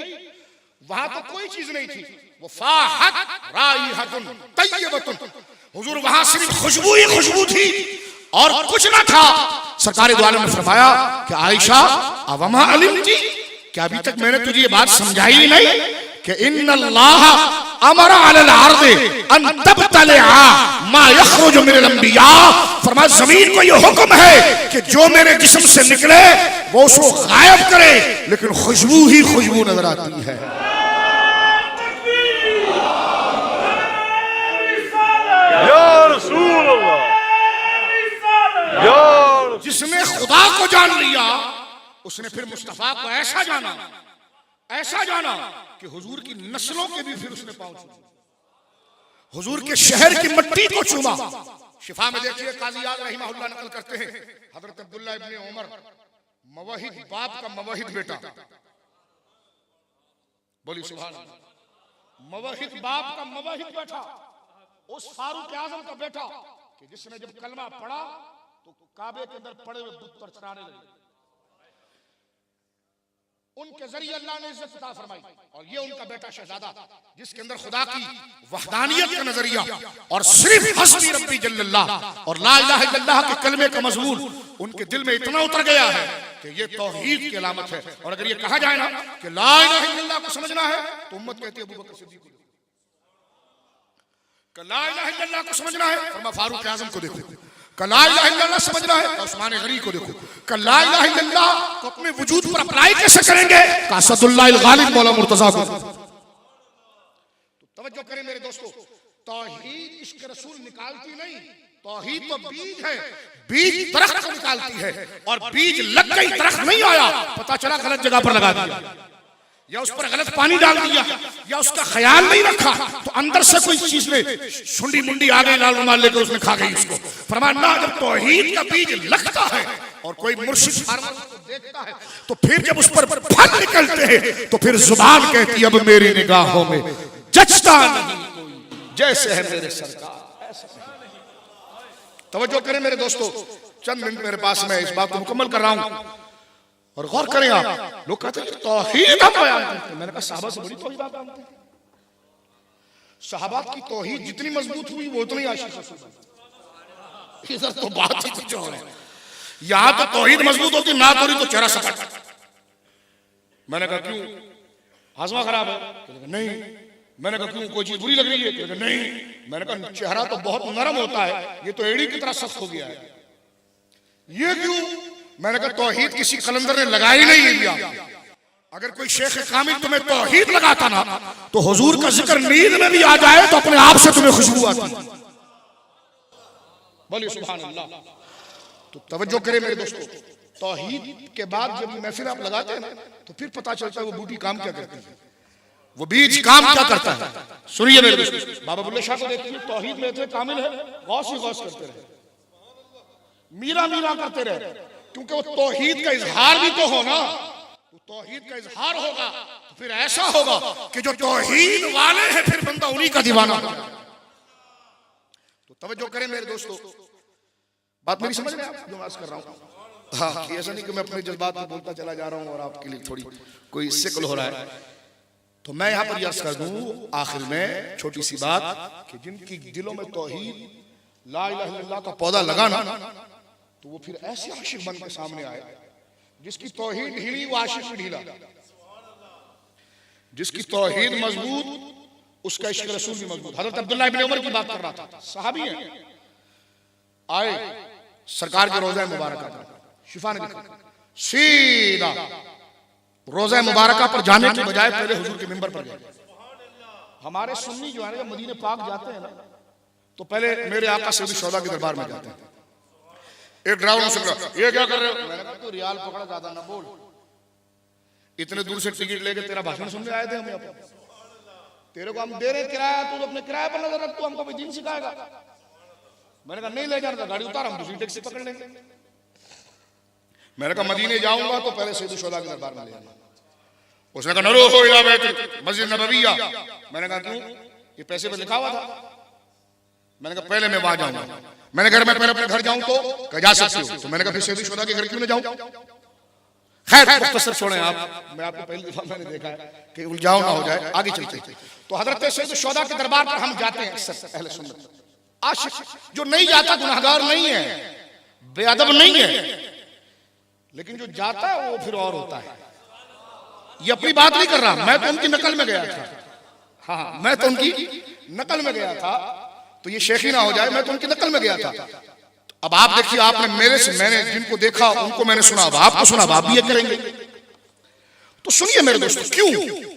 वहां तो कोई चीज नहीं थी। वो फाहत राइहतुन तय्यबतुन, हुजूर वहां सिर्फ खुशबू ही खुशबू थी और कुछ ना था। सरकार दो आलम ने फरमाया कि आयशा अवमा अलिमती, क्या अभी तक मैंने तुझे ये बात समझाई नहीं कि इन्नल्लाह अमरा अलल अर्दि अन तबतलिआ मा यखरुजु मिनल अंबिया, फरमाया जमीन को ये हुक्म है कि जो मेरे जिस्म से निकले वो उसको गायब करे, लेकिन खुशबू ही खुशबू नजर आती है। या रसूल अल्लाह, जिसने खुदा को जान लिया उसने फिर मुस्तफा को ऐसा जाना कि हुजूर की नस्लों के भी फिर उसने पांव छूए, हुजूर के शहर की मट्टी को चूमा। शिफा में देखिए काजी आज़म रहमहुल्लाह नकल करते हैं, हजरत अब्दुल्लाह इब्ने उमर, मवाहिद बाप का मवाहिद बेटा, बोली सुभान अल्लाह, मवाहिद बाप का मवाहिद बेटा, उस फारूक आजम का बेटा कि जिसने जब कलमा पढ़ा तो काबे के अंदर पड़े हुए बुत पर चढ़ाने लगे। उनके जरिए अल्लाह ने इज्जत अता फरमाई। और ये उनका बेटा शहजादा जिसके अंदर खुदा की वहदानियत का नजरिया और सिर्फ हस्बी रब्बी जल्लल्लाह और ला इलाहा इल्लल्लाह के कलमे का मजमून उनके दिल में इतना उतर गया है कि ये तौहीद की अलामत है। और अगर ये कहा जाए ना कि ला इलाहा इल्लल्लाह को समझना है तो उम्मत कहती है अबू बकर सिद्दीक को देखो, ला इलाहा इल्लल्लाह को समझना है फरमा फारूक आजम को देखो, ला इलाहा इल्लल्लाह समझना है तो उस्मान गनी को देखो, ला इलाहा इल्लल्लाह को अपने वजूद पर अप्लाई कैसे करेंगे, असदुल्लाह अल गालिब मौला मुर्तजा को। तवज्जो करें मेरे दोस्तों, तौहीद इश्क रसूल निकालती नहीं, तौहीद तो बीज है, बीज दरख्त को निकालती है, और बीज लग गई दरख्त नहीं आया, पता चला गलत जगह पर लगा दिया, या उस पर गलत पानी डाल दिया, या उसका ख्याल नहीं रखा, तो अंदर से कोई चीज में शुंडी मुंडी आ गई, लाल रुमाल लेकर उसने खा गई उसको। फरमाया ना, जब तौहीद का बीज लगता है और कोई मुर्शिद फार्मर को देखता है, तो फिर जब उस पर फल निकलते हैं, तो फिर जुबान कहती है अब मेरी निगाहों में जचता नहीं कोई जैसे है मेरे सरकार। तवज्जो करें मेरे दोस्तों, चंद मिनट मेरे पास, मैं इस बात को मुकम्मल कर रहा हूं और गौर करें आप। लोग कहते हैं तौहीद हम बयान करते हैं, मैंने कहा साहबा से बड़ी तौहीद आप जानते हैं। सहाबा की तौहीद जितनी मजबूत हुई वो उतनी आशिक रसूल बनी। इधर तो बात ही कुछ और है, यहां तो तौहीद मजबूत होती, ना तोड़ी तो चेहरा सपट। मैंने कहा क्यों, हाजमा खराब है? नहीं। मैंने कहा क्यों, कोई चीज बुरी लग रही है? नहीं। मैंने कहा चेहरा तो बहुत नरम होता है, ये तो एड़ी की तरह सख्त हो गया है, ये क्यों? मैंने कहा तौहीद किसी कलंदर ने लगाई नहीं है। अगर कोई शेख कामिल तुम्हें तौहीद लगाता ना, तो हुजूर का जिक्र नींद में भी आ जाए तो अपने आप से तुम्हें खुशबू आती। बोलिए सुभान अल्लाह। तो तवज्जो करें मेरे दोस्तों, तौहीद के बाद जब महफिल आप लगाते हैं ना, तो फिर पता चलता है वो बूटी काम क्या करती है, वो बीज काम क्या करता है। सुनिए मेरे दोस्तों, बाबा बुल्ले शाह को देखिए, तौहीद में इतने कामिल है, गौस ही गौस करते रहे, मीरा मीरा करते रहे, क्योंकि वो तौहीद का इजहार भी तो हो ना। तो तौहीद का इजहार होगा तो फिर ऐसा होगा कि जो तौहीद वाले हैं फिर बंदा उन्हीं का दीवाना होगा। तो तवज्जो करें मेरे दोस्तों, बात मेरी समझ में आप जो बात कर रहा हूं। हाँ, ऐसा नहीं कि मैं अपने जज्बात में बोलता चला जा रहा हूं और आपके लिए थोड़ी कोई सिकल हो रहा है। तो मैं यहां पर अर्ज कर दूं आखिर में छोटी सी बात कि जिनकी दिलों में तौहीद ला इलाहा इल्लल्लाह का पौधा लगाना, तो वो फिर ऐसे आशिक बन के सामने आए, जिसकी तौहीद हिली वो आशिक भी ढीला, जिसकी तौहीद मजबूत उसका इश्क रसूल भी मजबूत। हजरत अब्दुल्लाह इब्न उमर की बात कर रहा था, सहाबी हैं, आए सरकार के रोज़ा मुबारका पर, शिफा ने देखा, सीधा रोज़ा मुबारका पर जाने की बजाय पहले हुजूर के मिंबर पर गए। हमारे सुन्नी जो है ना, मदीने पाक जाते हैं ना, तो पहले मेरे आका सैयद शौदा के दरबार में जाते हैं। एक ड्राइवर से बोला, ये क्या कर रहे हो? मैंने कहा तो रियाल पकड़ा, ज्यादा ना बोल, इतने दूर से टिकट लेके तेरा भाषण सुनने आए थे हम यहाँ पर, तेरे को हम दे रहे किराया, तू अपने किराए पर नजर रख, तू हमको भी दीन सिखाएगा। मैंने कहा नहीं ले जाना, गाड़ी उतार, हम दूसरी टैक्सी पकड़ लेंगे। मैंने कहा मदीने जाऊंगा तो पहले सैयद शौदा के दरबार में ले जाना। उसने कहा नरो हो इला बैत मस्जिद नबविया। मैंने कहा क्यों, ये पैसे पे लिखा हुआ था। मैंने कहा पहले मैं वहां जाऊंगा। मैंने कहा मैं पहले अपने घर जाऊं तो जा सकती हूं, तो मैंने कहा फिर सैयद शौदा के घर क्यों ना जाऊं। खैर मुख्तसर छोड़ें आप, मैं आपको पहली दफा मैंने देखा है कि उलझाव ना हो जाए, आगे चलते। तो हजरत सैयद शौदा के दरबार पर हम जाते हैं अक्सर, अहले सुन्नत आशिक जो नहीं जाता गुनाहगार नहीं है, बेअदब नहीं है, लेकिन जो जाता है वो फिर और होता है। ये अपनी बात नहीं कर रहा, मैं तो उनकी नकल में गया था। हाँ, मैं तो उनकी नकल में गया था, तो ये शेखी ना हो जाए, मैं तो उनकी नकल में गया था। अब आप देखिए, आपने मेरे से, मैंने जिनको देखा उनको मैंने सुना, अब आपको सुना, अब आप भी ये करेंगे। तो सुनिए मेरे दोस्तों, क्यों?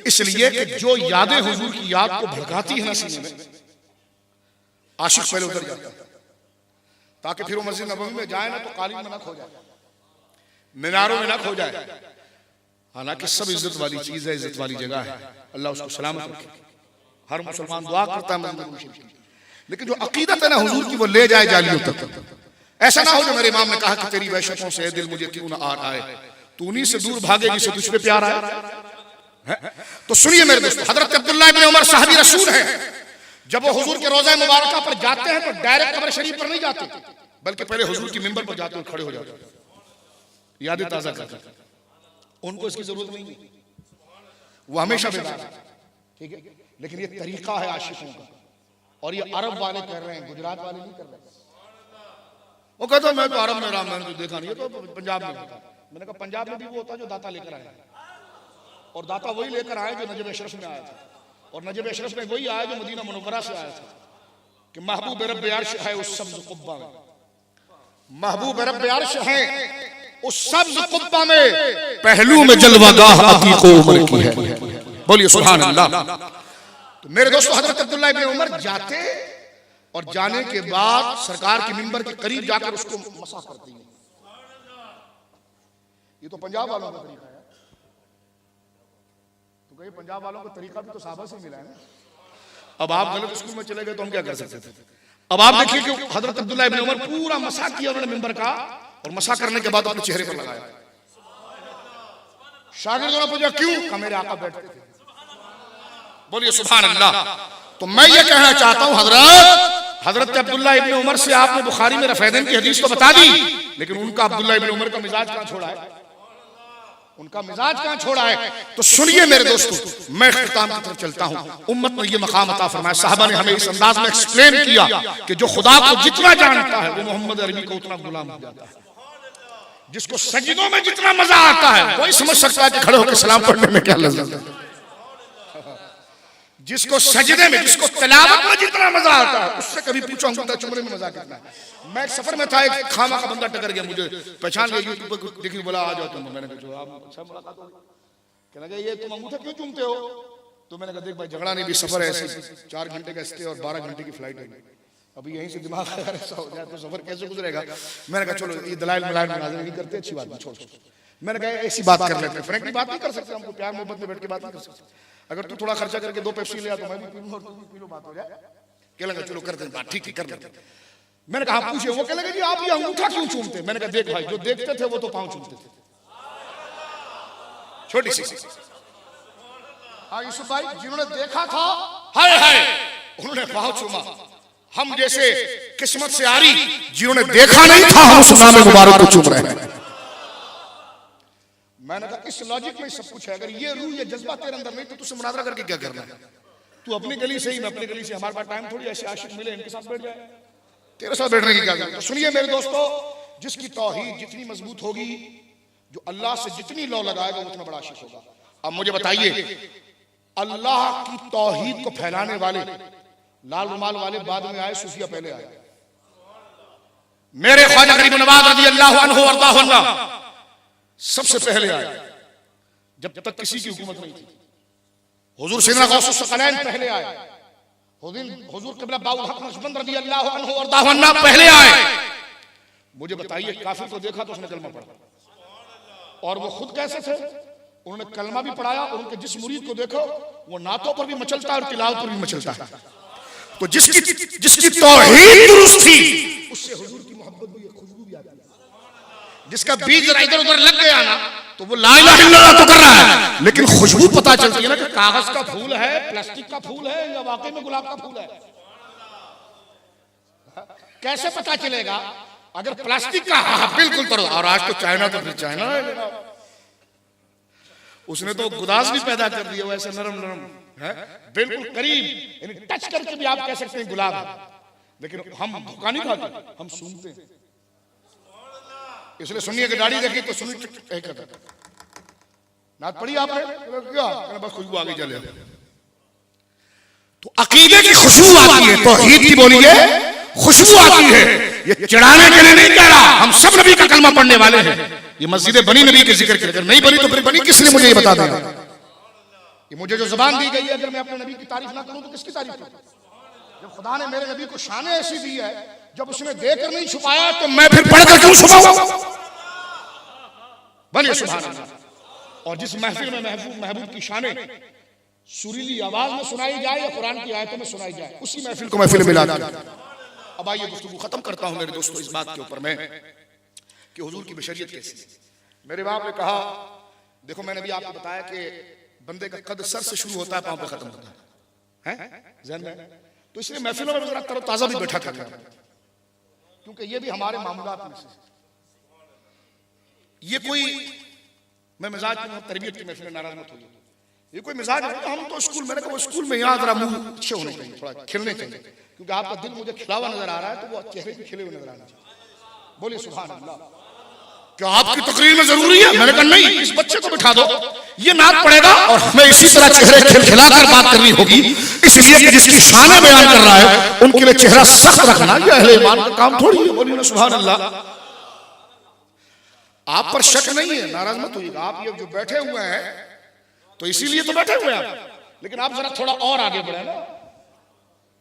इसलिए कि जो यादें हुजूर की याद को भड़काती है ना सीने में, आशिक पहले उतर जाता है, ताकि फिर वो मस्जिद नबवी में जाए ना तो कालीन में ना खो जाए, मीनारों में ना खो जाए। हालांकि सब इज्जत वाली चीज है, इज्जत वाली जगह है, अल्लाह उसको सलामत रखे। हर मुसलमान दुआ करता है, लेकिन जो अकीदत है ना हुजूर की, वो ले जाए जालियों तक। ऐसा ना हो जो मेरे इमाम ने कहा कि तेरी वहशतों से दिल मुझे क्यों ना आ आए, तू उन्हीं से दूर भागे जिसे तुझ पे प्यार आए। तो सुनिए मेरे दोस्तों, हजरत अब्दुल्लाह इब्न उमर साहबी रसूल हैं, जब वो हुजूर के रोज़ा मुबारका पर जाते हैं तो डायरेक्ट कब्र शरीफ पर नहीं जाते, बल्कि पहले हुजूर की मिंबर पर जाते और खड़े हो जाते, यादें ताज़ा करते। उनको इसकी जरूरत नहीं है, वो हमेशा बेदार है, ठीक है। लेकिन ये तरीका है आशिकों का, और ये अरब वाले कर रहे हैं, गुजरात वाले नहीं कर रहे। वो कहता मैं तो अरब में रहा, मैंने तो देखा नहीं है, तो पंजाब में होता। मैंने कहा पंजाब में भी वो होता जो दाता लेकर आया, और दाता वही लेकर आए जो नजब अशरफ में आया था, और नजब अशरफ में वही आया जो मदीना मुनव्वरा से आया था, कि महबूब रब्ब अर्श है उस सब्ज कुब्बा में, महबूब रब्ब अर्श है उस सब्ज कुब्बा में, पहलू में जलवागाह अतीको उमर की है। बोलिए सुभान अल्लाह। तो मेरे दोस्तों, हजरत अब्दुल्लाह इब्न उमर जाते और जाने के बाद सरकार के मिंबर के करीब जाकर उसको मसा करते हैं। ये तो पंजाब वालों का तरीका है। तो कहीं पंजाब वालों का तरीका भी तो साहबा से मिला है ना। अब आप गलत स्कूल में चले गए तो हम क्या कर सकते थे। अब आप देखिए कि हजरत अब्दुल्लाह इब्न उमर पूरा मसा किया उन्होंने मिंबर का, और मसा करने के बाद अपने चेहरे पर लगाया। शागिर्दों ने पूछा क्यों? कहा मेरे आका बैठते थे। बोलिए सुभान अल्लाह। तो मैं ये कहना चाहता हूं, हजरत अब्दुल्लाह इब्न उमर से आपने बुखारी में रफ़ैदैन की हदीस तो बता दी, लेकिन उनका अब्दुल्लाह इब्न उमर का मिजाज कहां छोड़ा है? उनका मिजाज कहां छोड़ा है? तो सुनिए मेरे दोस्तों, मैं इख्तिताम की तरफ चलता हूं। उम्मत ने ये मकाम अता फरमाया, साहबा ने हमें इस अंदाज में एक्सप्लेन किया कि जो खुदा को जितना जानता है वो मोहम्मद अरबी को उतना गुलाम हो जाता है। जिसको सजदों में जितना मजा आता है वही समझ सकता है कि खड़े होकर सलाम पढ़ने में क्या लज्जत है। जिसको सजदे में, जिसको तिलावत में जितना मजा आता है, उससे कभी पूछो अंगूठा चुमने में मजा कितना है। मैं एक सफर में था, एक खामा का बंदा टकर गया, मुझे पहचान लिया, यूट्यूब पर देखी, बोला आ जाओ तुम। मैंने कहा आप अच्छा मुलाकात हो, कहने लगा ये तुम अंगूठा क्यों चूमते हो? तो मैंने कहा देख भाई, झगड़ा नहीं भी, सफर है ऐसे 4 घंटे का स्टे और 12 घंटे की फ्लाइट है। अभी यहीं से दिमाग अगर ऐसा हो जाए तो सफर कैसे गुजरेगा। मैंने कहा चलो ये दलाइल मलाइल मुनाज़रे नहीं करते, अच्छी बात नहीं, छोड़। मैंने कहा ऐसी बात कर लेते हैं, फ्रैंकली बात नहीं कर सकते, हमको प्यार मोहब्बत में बैठ के बात नहीं कर सकते। अगर तू थोड़ा खर्चा करके 2 पेप्सी ले आ तो मैं भी पी लूं और तू भी पी लो, बात हो जाए। कह लगा चलो करते हैं बात, ठीक है कर लेते। मैंने कहा पूछे, वो कह लगा जी आप ये अंगूठा क्यों चूमते? मैंने कहा देख भाई, जो देखते थे वो तो पांव चूमते थे। छोटी सी हाँ यूसुफ भाई, जिन्होंने देखा था हाय हाय उन्होंने पांव चूमा। हम जैसे किस्मत से आ रही जिन्होंने देखा नहीं था, हम उस नाम मुबारक को चूम रहे हैं। मैंने कहा इस लॉजिक में सब कुछ है। अगर ये रूह ये जज्बा तेरे अंदर नहीं तो तुझसे मुनाजरा करके क्या करना है? तू अपनी गली से ही, मैं अपनी गली से, हमारे पास टाइम थोड़ी ऐसे आशिक मिले इनके साथ बैठ जाए, तेरे साथ बैठने की क्या करना। तो सुनिए मेरे दोस्तों, जिसकी तौहीद जितनी मजबूत होगी, जो अल्लाह से जितनी लौ लगाएगा वो उतना बड़ा आशिक होगा। अब मुझे बताइए, अल्लाह की तौहीद को फैलाने वाले लाल रुमाल वाले बाद में आए, सूफिया पहले आए। मेरे ख्वाजा गरीब नवाज रज़ी अल्लाह अन्हु वरज़ाहु अन्हु सबसे पहले आए, जब तक किसी की हुकूमत नहीं थी। हुजूर सैयदना गौसुस सकलैन पहले आए। हुजूर क़िबला बाउल हक नक्शबंद रज़ी अल्लाह अन्हु वरज़ाहु अन्हु पहले आए। मुझे बताइए, काफिर को देखा तो उसने कलमा पढ़ा, और वो खुद कैसे थे? उन्होंने कलमा भी पढ़ाया, और उनके जिस मुरीद को देखो वो नातों पर भी मचलता है और तिलावत पर भी मचलता है। तो जिसकी तौहीद दुरुस्त थी उससे हुजूर की मोहब्बत भी, खुशबू भी आती है। जिसका बीज जरा इधर उधर लग गया ना तो वो ला इलाहा इल्लल्लाह तो कर रहा है, लेकिन खुशबू पता चलती है ना कि कागज का फूल है, प्लास्टिक का फूल है, या वाकई में गुलाब का फूल है। कैसे पता चलेगा? अगर प्लास्टिक का बिल्कुल तरो, और आज तो चाइना, तो फिर चाइना है, उसने तो गुदास भी पैदा कर दिया वैसे नरम नरम है, बिल्कुल करीब, यानी टच करके भी आप कह सकते हैं गुलाब है। लेकिन हम धोखा नहीं खाते, हम सूंघते हैं। इसलिए सुनिए कि दाढ़ी देखी तो सुनिए नात पढ़ी आपने क्या, बस खुशबू आगे चले। तो अकीदे की खुशबू आती है, तौहीद की बोलिए खुशबू आती है। ये चिढ़ाने के लिए नहीं कह रहा, हम सब नबी का कलमा पढ़ने वाले हैं। ये मस्जिद बनी नबी के जिक्र की, अगर नहीं बनी तो फिर बनी किस लिए, मुझे ये बता देना। ये मुझे जो जुबान दी गई है, अगर मैं अपने नबी की तारीफ ना करूं तो किसकी तारीफ करूं? जब खुदा ने मेरे नबी को शान ऐसी दी है, जब उसने देकर नहीं छुपाया तो मैं फिर पढ़कर क्यों छुपाऊं? बोलिए सुभान अल्लाह। और जिस महफिल में महबूब की शान सुरीली आवाज में सुनाई जाए या कुरान की आयतों में सुनाई जाए, उसी महफिल को महफिल मिला दिया। अब आइए गुफ्तगू खत्म करता हूं मेरे दोस्तों इस बात के ऊपर मैं कि हुजूर की बशरियत कैसी। मेरे बाप ने कहा, देखो मैंने भी आपको बताया कि बंदे का कद सर से शुरू होता है, पांव पे खत्म होता है ज़हन में। तो इसलिए महफिलों में जरा तरोताजा भी बैठा करना, क्योंकि ये भी हमारे मामूलात में से। ये कोई, मैं मिजाज की तरबियत की महफिल में नाराज मत होइए, ये कोई मिजाज है। हम तो स्कूल, मैंने कहा वो स्कूल में यहाँ जरा मुंह अच्छे होने चाहिए, थोड़ा खिलने चाहिए, क्योंकि आपका दिल मुझे खिला हुआ नजर आ रहा है तो वो चेहरे भी खिले हुए नजर आना चाहिए। बोलिए सुभान अल्लाह। क्या आपकी तकरीर में जरूरी है? मैंने कहा नहीं, इस बच्चे को बिठा दो, ये नात पढ़ेगा और हमें इसी तरह चेहरे खिलखिलाकर बात करनी होगी, इसलिए कि जिसकी शान बयान कर रहा है उनके लिए चेहरा सख्त रखना ये अहले ईमान का काम थोड़ी है। बोलिए ना सुभान अल्लाह। आप पर शक नहीं है, नाराज मत होइएगा। आप ये जो बैठे हुए हैं तो इसीलिए तो बैठे हुए हैं आप, लेकिन आप जरा थोड़ा और आगे बढ़े ना,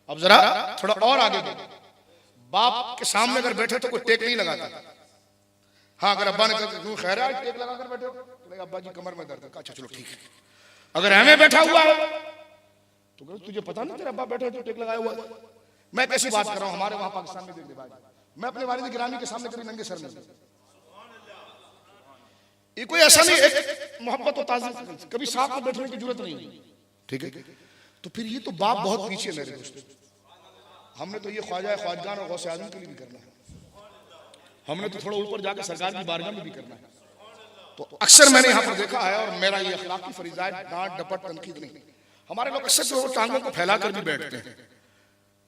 अब जरा थोड़ा और आगे बढ़े। बाप के सामने अगर बैठे तो कोई टेक नहीं लगाता। हाँ, अगर अब्बा ने कहा खैर है टेक लगा कर बैठे हो, अब्बा जी कमर में दर्द है, अच्छा चलो ठीक है। अगर हमें बैठा हुआ है तो तुझे पता नहीं तेरा अब्बा बैठा है तो टेक लगाया हुआ है। मैं कैसी बात कर रहा हूँ, हमारे वहां पाकिस्तान में देख ले भाई, मैं अपने वालिद गिरामी के सामने कभी नंगे सर में, ये कोई ऐसा नहीं, एक मोहब्बत और ताज़ीम, कभी साथ में बैठने की जरूरत नहीं, ठीक है। तो फिर ये तो बाप बहुत पीछे मेरे दोस्त। हमने तो ये ख्वाजा ख्वाजगान और गौसे आजम के लिए भी करना है, हमने तो थोड़ा ऊपर जाकर सरकार की बारगाह में भी करना है। तो अक्सर मैंने यहाँ पर देखा है, और मेरा ये अखलाकी फरीज़ा है, डांट डपट तनकीद नहीं। हमारे लोग अक्सर जो टांगों को फैला कर भी बैठते हैं,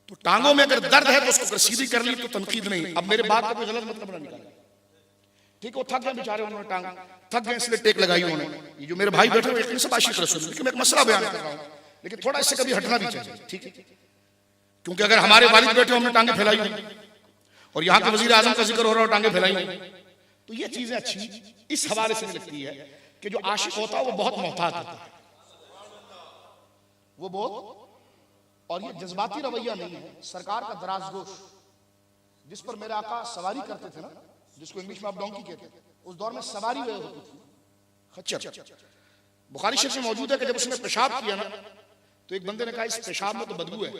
तो टांगों में अगर दर्द है तो उसको अगर सीधी कर ली तो तनकीद नहीं। अब मेरे बात का कोई गलत मतलब ना निकाले, ठीक है। वो थक गए बेचारे, उन्होंने टांग थक गए इसलिए टेक लगाई उन्होंने। ये जो मेरे भाई बैठे हुए हैं सब आशिक रसूल, लेकिन मैं एक मसला बयान कर रहा हूँ, लेकिन थोड़ा इससे कभी हटना भी चाहिए, ठीक है। क्योंकि अगर हमारे वालिद बैठे हमने टांगे फैलाई हुई, और यहाँ के वजीर आजम का जिक्र हो रहा है टांगे फैलाई हुई, तो ये चीजें अच्छी इस हवाले से लगती है कि जो आशिक होता है वो बहुत मोहतात होता है, वो बहुत, और ये जज्बाती रवैया नहीं है। सरकार का दराजगोश जिस पर मेरे आका सवारी करते थे ना, जिसको इंग्लिश में आप डोंकी कहते थे, उस दौर में सवारी वे होती थी खच्चर। बुखारी शरीफ में मौजूद है कि जब उसने पेशाब किया ना, तो एक बंदे ने कहा इस पेशाब में तो बदबू है।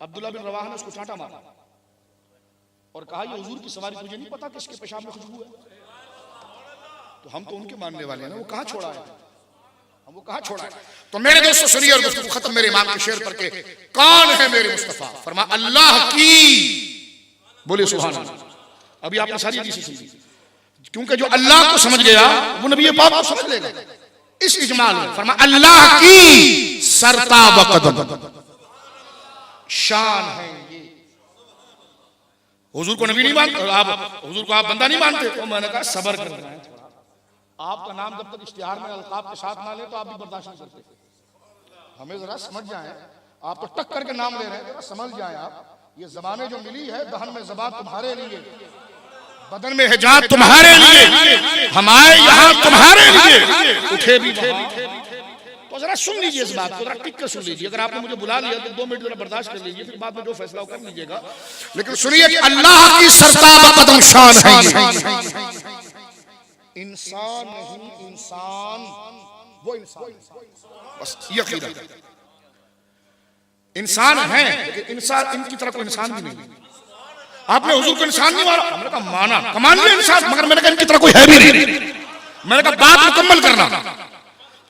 अब्दुल्ला बिन रवाहा ने उसको चांटा मारा और कहा ये हुजूर की सवारी, तुझे नहीं पता कि इसके पेशाब में खुशबू है? तो हम तो उनके मानने वाले हैं ना, वो कहाँ छोड़ा है, हम वो कहाँ छोड़ा है। तो मेरे दोस्तों सुनिए, और गुफ्तगू खत्म मेरे इमाम के शेर पर के, कौन है मेरे मुस्तफा? फरमा अल्लाह की, बोले सुभान अल्लाह। अभी आपने सारी हदीसें सुनी, क्योंकि जो अल्लाह को समझ गया वो नबी पाक को समझ लेगा। इस इजमाल में फरमा अल्लाह की सरता बकदम, शान है ये। हुजूर को नबी नहीं मानते आप, हुजूर को आप बंदा नहीं मानते, तो मैंने कहा सब्र करना है थोड़ा। आपका नाम जब तक इश्तिहार में अलकाब के साथ ना ले तो आप भी बर्दाश्त नहीं करते। हमें जरा समझ जाए, आप तो टक करके नाम ले रहे हैं, जरा समझ जाए आप। ये जबानें जो मिली है, दहन में ज़बान तुम्हारे लिए, बदन में हिजाब तुम्हारे लिए, हमारे यहाँ तुम्हारे लिए, उठे भी तो जरा सुन लीजिए इस बात को, जरा टिक कर सुन लीजिए। अगर आपने मुझे बुला लिया तो 2 मिनट जरा बर्दाश्त कर लीजिए, फिर बाद में जो फैसला कर लीजिएगा। लेकिन सुनिए कि अल्लाह की सरता बकदम शान है। इंसान नहीं, इंसान वो इंसान, बस ये अकीदा। इंसान है लेकिन इंसान इनकी तरह कोई इंसान भी नहीं। आपने हुजूर को इंसान नहीं माना, मैंने कहा माना, कमान लिया इंसान, मगर मैंने कहा इनकी तरह कोई है भी नहीं। मैंने कहा बात मुकम्मल करना,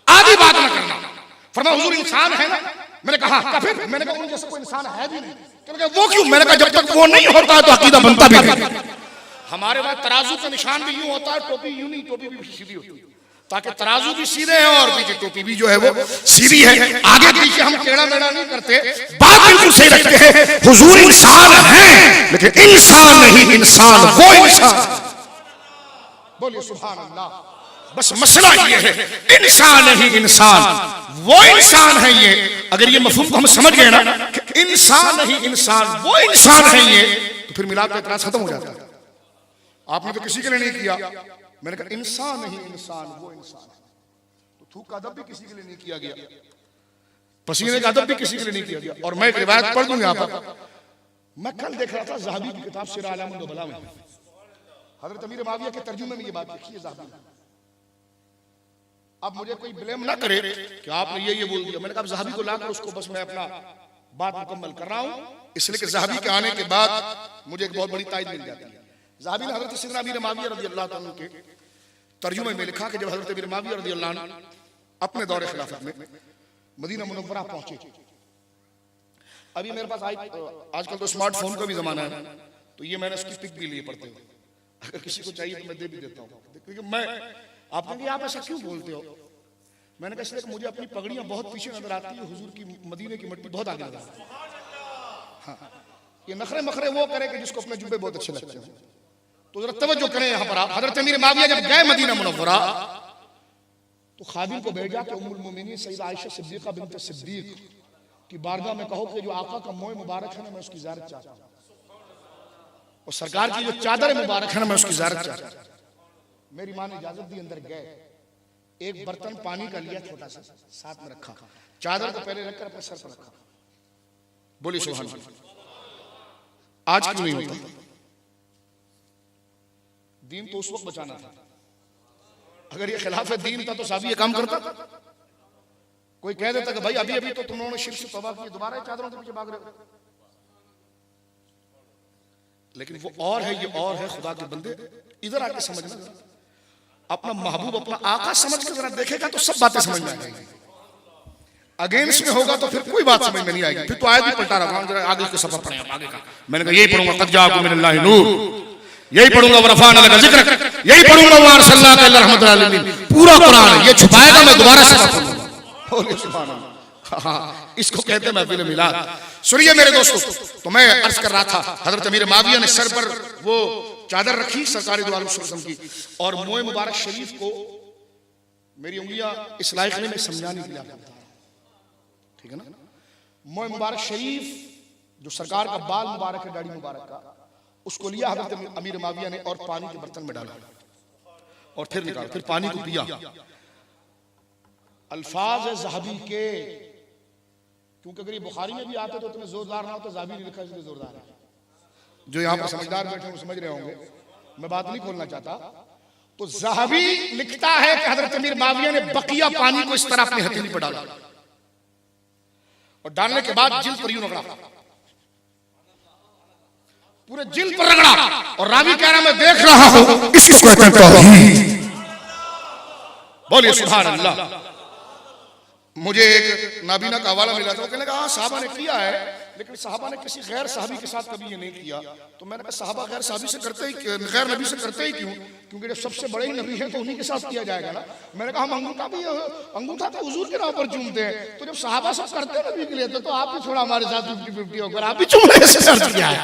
आधी बात ना करना। फरमा हुजूर इंसान है ना, मैंने कहा फिर, मैंने कहा उन जैसा कोई इंसान है भी नहीं। वो क्यों? मैंने कहा जब तक वो नहीं होता है तो अकीदा बनता भी नहीं। हमारे वहां तराजू का निशान भी यूं होता है, टोपी यूं नहीं, टोपी भी सीधी होती है, ताकि तराजू भी सीधे है और पीछे टोपी भी जो है वो सीधी है। आगे पीछे हम टेढ़ा मेढ़ा नहीं करते, बात बिल्कुल सही रखते हैं। हुजूर इंसान है लेकिन इंसान नहीं, इंसान वो इंसान। बोलिए सुभान अल्लाह। बस मसला ये है, इंसान नहीं इंसान वो इंसान है। ये अगर ये मफहूम को हम समझ गए ना कि इंसान नहीं इंसान वो इंसान है ये, तो फिर मिलाद का इतराज खत्म हो जाता है। आपने तो किसी के लिए नहीं किया, मैंने कहा इंसान नहीं इंसान वो इंसान है। तो थूक का अदब भी किसी के लिए नहीं किया गया, पसीने का अदब भी किसी के लिए नहीं किया गया। और मैं एक रिवायत पढ़ दूं यहाँ पर। मैं कल देख रहा था ज़हाबी की किताब सिरा अलाम नुबला में, हजरत अमीर माविया के तर्जुमे में ये बात लिखी है ज़हाबी। अब मुझे कोई ब्लेम ना करे कि आपने ये बोल दिया। मैंने कहा ज़हाबी को लाकर उसको बस मैं अपना बात मुकम्मल कर रहा हूँ, इसलिए कि ज़हाबी के आने के बाद मुझे एक बहुत बड़ी तायद मिल जाती है। ज़हाबी ने हज़रत सैयदना अमीर माविया रज़ियल्लाहु ताला के तर्जुमे में लिखा कि जब हज़रत अमीर माविया रज़ियल्लाहु अन्हु अपने दौरे खिलाफत में मदीना मुनव्वरा पहुंचे, अभी मेरे पास आजकल तो स्मार्टफोन का भी ज़माना है, तो ये मैंने उसकी पिक भी ली पढ़ते हुए, अगर किसी को चाहिए तो मैं दे भी देता हूँ। क्योंकि मैं आपने कहा आप ऐसा क्यों बोलते हो? मैंने कहा इसलिए मुझे अपनी पगड़ियाँ बहुत पीछे नजर आती है, हुजूर की मदीने की मिट्टी बहुत आगे नजर आती है। हाँ, ये नखरे मखरे वो करे कि जिसको अपने जुब्बे बहुत अच्छे लगते हैं। तो जरा तवज्जो करें यहाँ पर। आप हजरत अमीर माविया जब गए मदीना मुनव्वरा तो खादिम को भेजा कि उम्मुल मोमिनीन सैयदा आयशा सिद्दीक़ा बिन्त सिद्दीक़ की बारगाह में कहो कि जो आका का मोए मुबारक है ना, मैं उसकी ज़ियारत चाहता हूँ, और सरकार की जो चादर मुबारक है ना, मैं उसकी ज़ियारत चाहता हूँ। मेरी माँ ने इजाजत दी, अंदर गए, एक बर्तन पानी का लिया छोटा सा, साथ में रखा, चादर को पहले रखकर अपने सर पर रखा। बोलिए सुभान अल्लाह। आज क्यों नहीं होता? दीन तो उस वक्त बचाना था। अगर ये खिलाफ दीन था तो साहब ये काम करता। कोई कह देता कि भाई अभी अभी तो तुम लोगों ने शिर्क से तौबा की, दोबारा चादरों के पीछे भाग रहे हो। लेकिन वो और है, ये और है। खुदा के बंदे इधर आके समझना, अपना महबूब अपना आका समझ के जरा देखेगा तो सब बातें समझ में आ जाएंगी। अगेंस्ट में होगा तो फिर कोई बात समझ में नहीं आएगी। फिर तो आयत भी पलटा रहा हूं, जरा आगे के सफर पढ़े आगे का। मैंने कहा यही पढ़ूंगा, कद जाअकुम मिनल्लाहि नूर, यही पढ़ूंगा वरफाअना लका ज़िक्र, यही पढ़ूंगा व अरसलनाका इल्ला रहमतल लिल आलमीन। पूरा कुरान ये छुपाएगा, मैं दोबारा से पढ़ूंगा। बोलिए सुभान अल्लाह। हाँ, इसको कहते हैं महफिल मिलाद। सुनिए मेरे दोस्तों, तो मैं अर्ज कर रहा था, हजरत अमीर माविया ने सर पर वो चादर रखी सरकारी दो आलम सल्लल्लाहु अलैहि वसल्लम की, और मोए मुबारक शरीफ को मेरी उंगलियां इस लायक नहीं, मैं समझाने के लिए आपको बता रहा हूं, ठीक है ना। मोए मुबारक शरीफ जो सरकार का बाल मुबारक है, दाढ़ी मुबारक का, उसको लिया हजरत अमीर माविया ने और पानी के बर्तन में डाला और फिर निकाला, फिर पानी को पिया। अल्फाज है ज़हाबी के, क्योंकि अगर ये बुखारी में भी आते तो इतने जोरदार ना हो, तो ज़हाबी नहीं लिखा इसलिए जोरदार है। जो यहाँ पर समझदार बैठे हैं समझ रहे होंगे, मैं बात नहीं खोलना चाहता। तो ज़हाबी लिखता है कि हजरत अमीर माविया ने बकिया पानी को इस तरह अपनी हथेली पर डाला और डालने के बाद जिल्द पर यूं रगड़ा, पूरे जिल्द पर रगड़ा, और रावी कह रहा मैं देख रहा हूं, इसको कहते हैं तौहीद। बोलिए सुभान अल्लाह। मुझे एक नाबीना का हवाला मिला था, वो कहने लगा हाँ साहबा ने किया है, लेकिन साहबा ने किसी गैर साहबी के साथ कभी ये नहीं किया। तो मैंने कहा साहबा गैर साहबी से करते ही, गैर नबी से करते ही क्यों? क्योंकि जब सबसे बड़े ही नबी है तो उन्हीं के साथ किया जाएगा ना। मैंने कहा हम अंगूठा तो हुजूर के नाम पर चूमते हैं, तो जब साहबा सब करते नबी के लिए तो आप भी थोड़ा हमारे साथ 50-50 होकर आप भी चूमने से अर्ज किया है,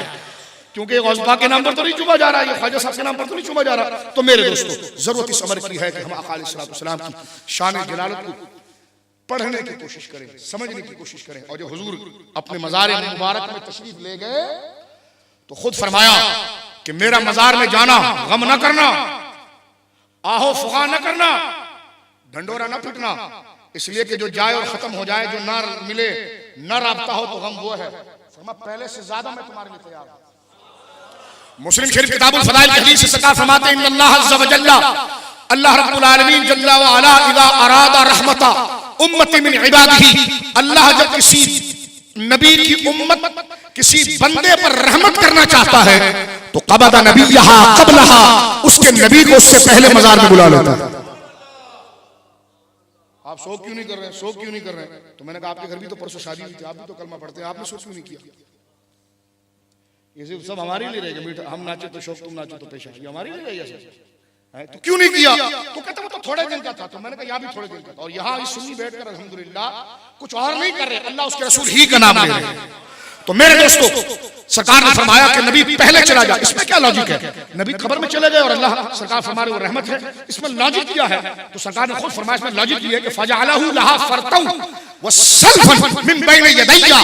क्योंकि गौसपा के नाम पर तो नहीं चूमा जा रहा है, ख्वाजा साहब के नाम पर तो नहीं चूमा जा रहा। तो मेरे दोस्तों, जरूरत इस अमर की है कि हम आका अलैहिस्सलाम की शान जलालत को पढ़ने की कोशिश करें, समझने की कोशिश करें। और जो हुजूर अपने मज़ार मुबारक में तशरीफ ले गए तो खुद फरमाया कि मेरा मज़ार में जाना गम न करना, आहो फुगा न करना, ढंडोरा न पीटना, इसलिए कि जो जाए और खत्म हो जाए, जो ना मिले न राब्ता हो तो गम वो है। फरमा पहले से ज्यादा मैं तुम्हारे लिए तैयार हूं। मुस्लिम शरीफ किताबुल फदाइल की हदीस से सरकार फरमाते हैं इन्नल्लाह अज़्ज़ व जल्ला, अल्लाह रब्बुल आलमीन जल्ला व अला इज़ा अरादा रहमता उम्मती मिन इबादिही, अल्लाह जब किसी नबी की उम्मत किसी बंदे पर रहमत करना चाहता है तो क़बदा नबियहा क़ब्लहा, उसके नबी को उससे पहले मज़ार में बुला लेता है। आप शोक क्यों नहीं कर रहे हैं, शोक क्यों नहीं कर रहे हैं? तो मैंने कहा आपके घर भी तो परसों शादी हुई थी, आप भी तो कलमा पढ़ते हैं, आपने शोक क्यों नहीं किया? ये सब हमारे लिए रहेगा, हम नाचे तो शोक, तुम नाचो तो पेशा, ये हमारे लिए रहेगा। तो क्यों नहीं किया? तो कहता वो तो थोड़े दिन का था। तो मैंने कहा यहाँ भी थोड़े दिन का था, और यहाँ सुन्नी बैठकर अल्हम्दुलिल्लाह कुछ और नहीं कर रहे, अल्लाह उसके रसूल ही का नाम ले रहे हैं। तो मेरे दोस्तों, सरकार ने फरमाया कि नबी पहले चला जाए, इसमें क्या लॉजिक है? नबी खबर में चले गए और अल्लाह सरकार फरमा रहे वो रहमत है, इसमें लॉजिक क्या है? तो सरकार ने खुद फरमाया इसमें लॉजिक ये है कि फजअलहु लहा फरतन व सल्फन मिन बैन यदैया।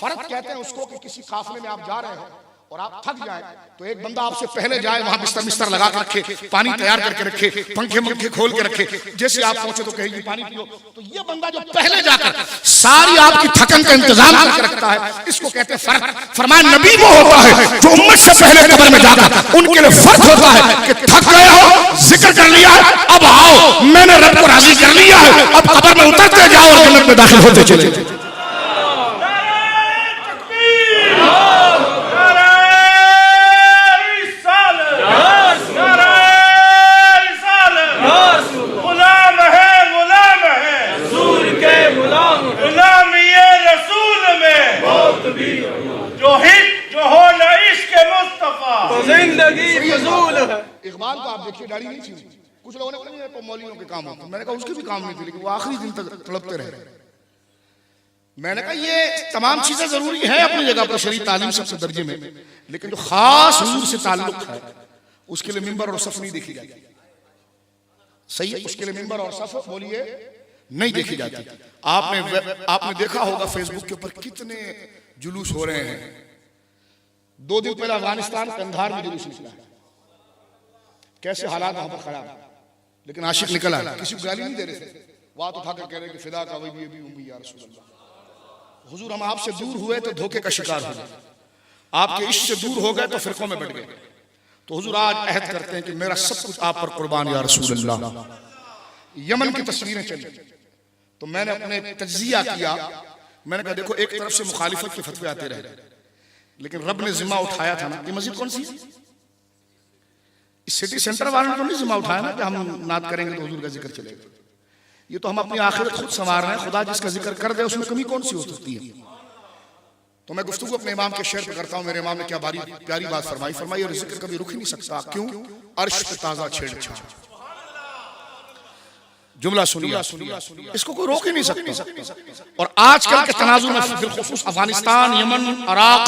फर्त कहते हैं उसको कि किसी काफिले में आप जा रहे हो और आप थक जाए तो एक बंदा आपसे पहले जाए, वहां बिस्तर लगा के रखे, पानी तैयार करके रखे, पंखे खोल के रखे, जैसे आप पहुंचे तो कहेगी पानी पियो। तो ये बंदा जो पहले जाकर सारी आपकी थकन का इंतजाम करके रखता है, इसको कहते हैं फर्क। फरमाया नबी वो होता है जो उम्मत से पहले कब्र में जाकर उनके लिए फर्क होता है कि थक गए हो, जिक्र कर लिया है, अब आओ मैंने रब को राजी कर लिया है, अब कब्र में उतरते जाओ और जन्नत में दाखिल होते चले। इकबाल को आप देखिए दाढ़ी नहीं थी, कुछ लोगों ने कहा तो मौलवियों के काम होता, मैंने कहा उसके भी काम नहीं थे, लेकिन वो आखिरी दिन तक तड़पते रहे। मैंने कहा ये तमाम चीजें जरूरी है अपनी जगह पर शरीय तालीम सबसे दर्जे में, लेकिन जो खास हुजूर से ताल्लुक है उसके लिए मिंबर और सफ नहीं देखी जाती। सही है, उसके लिए मिंबर और सफ बोलिए नहीं देखी जाती। आपने देखा होगा फेसबुक के ऊपर कितने जुलूस हो रहे हैं। 2 दिन पहले अफगानिस्तान कंधार में जुलूस निकला है, कैसे हालात वहां पर खराब, लेकिन आशिक निकला, किसी को गाली नहीं दे रहे थे, बात उठाकर कह रहे कि फिदा का वही भी उम्मी या रसूल अल्लाह। हुजूर हम आपसे दूर हुए तो धोखे का शिकार हो गए, आपके इश्क से दूर हो गए तो फिरकों में बैठ गए। तो हुजूर आज अहद करते हैं कि मेरा सब कुछ आप पर कुर्बान या रसूल अल्लाह। यमन की तस्वीरें चली तो मैंने अपने तज्जिया किया, मैंने कहा देखो एक तरफ से मुखालिफत के फतवे आते रहे, लेकिन रब ने जिम्मा उठाया था ना। ये मस्जिद कौन सी है? इस सिटी सेंटर वालों ने तो नहीं जिम्मा उठाया ना कि हम नात करेंगे तो हुजूर का जिक्र चलेगा। ये तो हम अपनी आखिरत खुद संवार रहे हैं। खुदा जिसका जिक्र कर दे उसमें कमी कौन सी हो सकती है? तो मैं गुफ्तगू अपने इमाम के शेर पे करता हूँ। मेरे इमाम ने क्या प्यारी बात फरमाई और जिक्र कभी रुक ही नहीं सकता। क्यों? अर्श पे ताजा छेड़छाड़। जुमला सुनिए, इसको कोई रोक ही नहीं सकता। और आजकल के तनाजुर में बिलखुसूस अफगानिस्तान, यमन, इराक,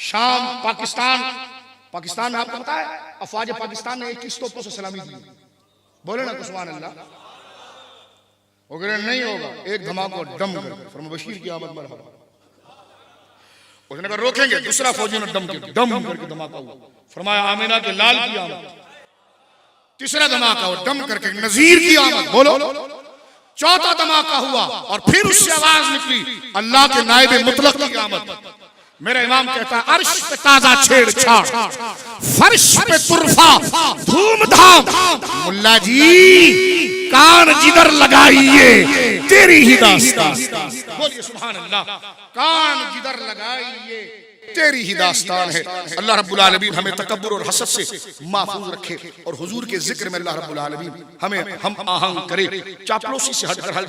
शाम, पाकिस्तान में आपको पता है अफवाज पाकिस्तान ने 21 तोपों से सलामी दी। बोले ना सुभान अल्लाह। वगैरह नहीं होगा, एक धमाका डम कर फरमा बशीर की आमद मरहबा। उसने कहा रोकेंगे, दूसरा फौजी ने डम करके धमाका हुआ, फरमाया आमिना के लाल की आमद। तीसरा धमाका हुआ डम करके नजीर की आमद, बोलो। चौथा धमाका हुआ और फिर उससे आवाज निकली अल्लाह के नायब मुतलक की आमद। मेरा इमाम कहता है अर्श पे ताजा छेड़छाड़, फर्श पे तुरफा धूमधाम। मुल्ला जी कान जिधर लगाइए तेरी ही दास्तान। बोलिए सुभान अल्लाह। कान जिधर लगाइए तेरी ही दास्तान है। अल्लाह रब्बुल आलमीन हमें तकब्बुर और हसद से महफूज रखे और हुजूर के जिक्र में अल्लाह रब्बुल आलमीन हमें हम आहंग करे। चापलूसी से हटकर हल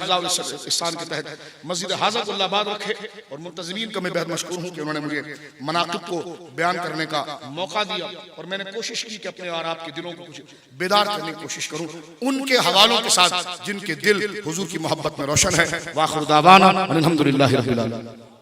इस्सान के तहत मस्जिद हाज़ाकुल्लाबाद रखे। और मुंतज़मीन का मैं बेहद मशकूर हूँ कि उन्होंने मुझे मनाक़िब को बयान करने का मौका दिया और मैंने कोशिश की कि अपने और आपके दिलों को कुछ बेदार करने की कोशिश करूँ उनके हवालों के साथ जिनके दिल हुजूर की मोहब्बत में रोशन है। वाखिर दावाना अल्हम्दुलिल्लाहि रब्बिल आलमीन।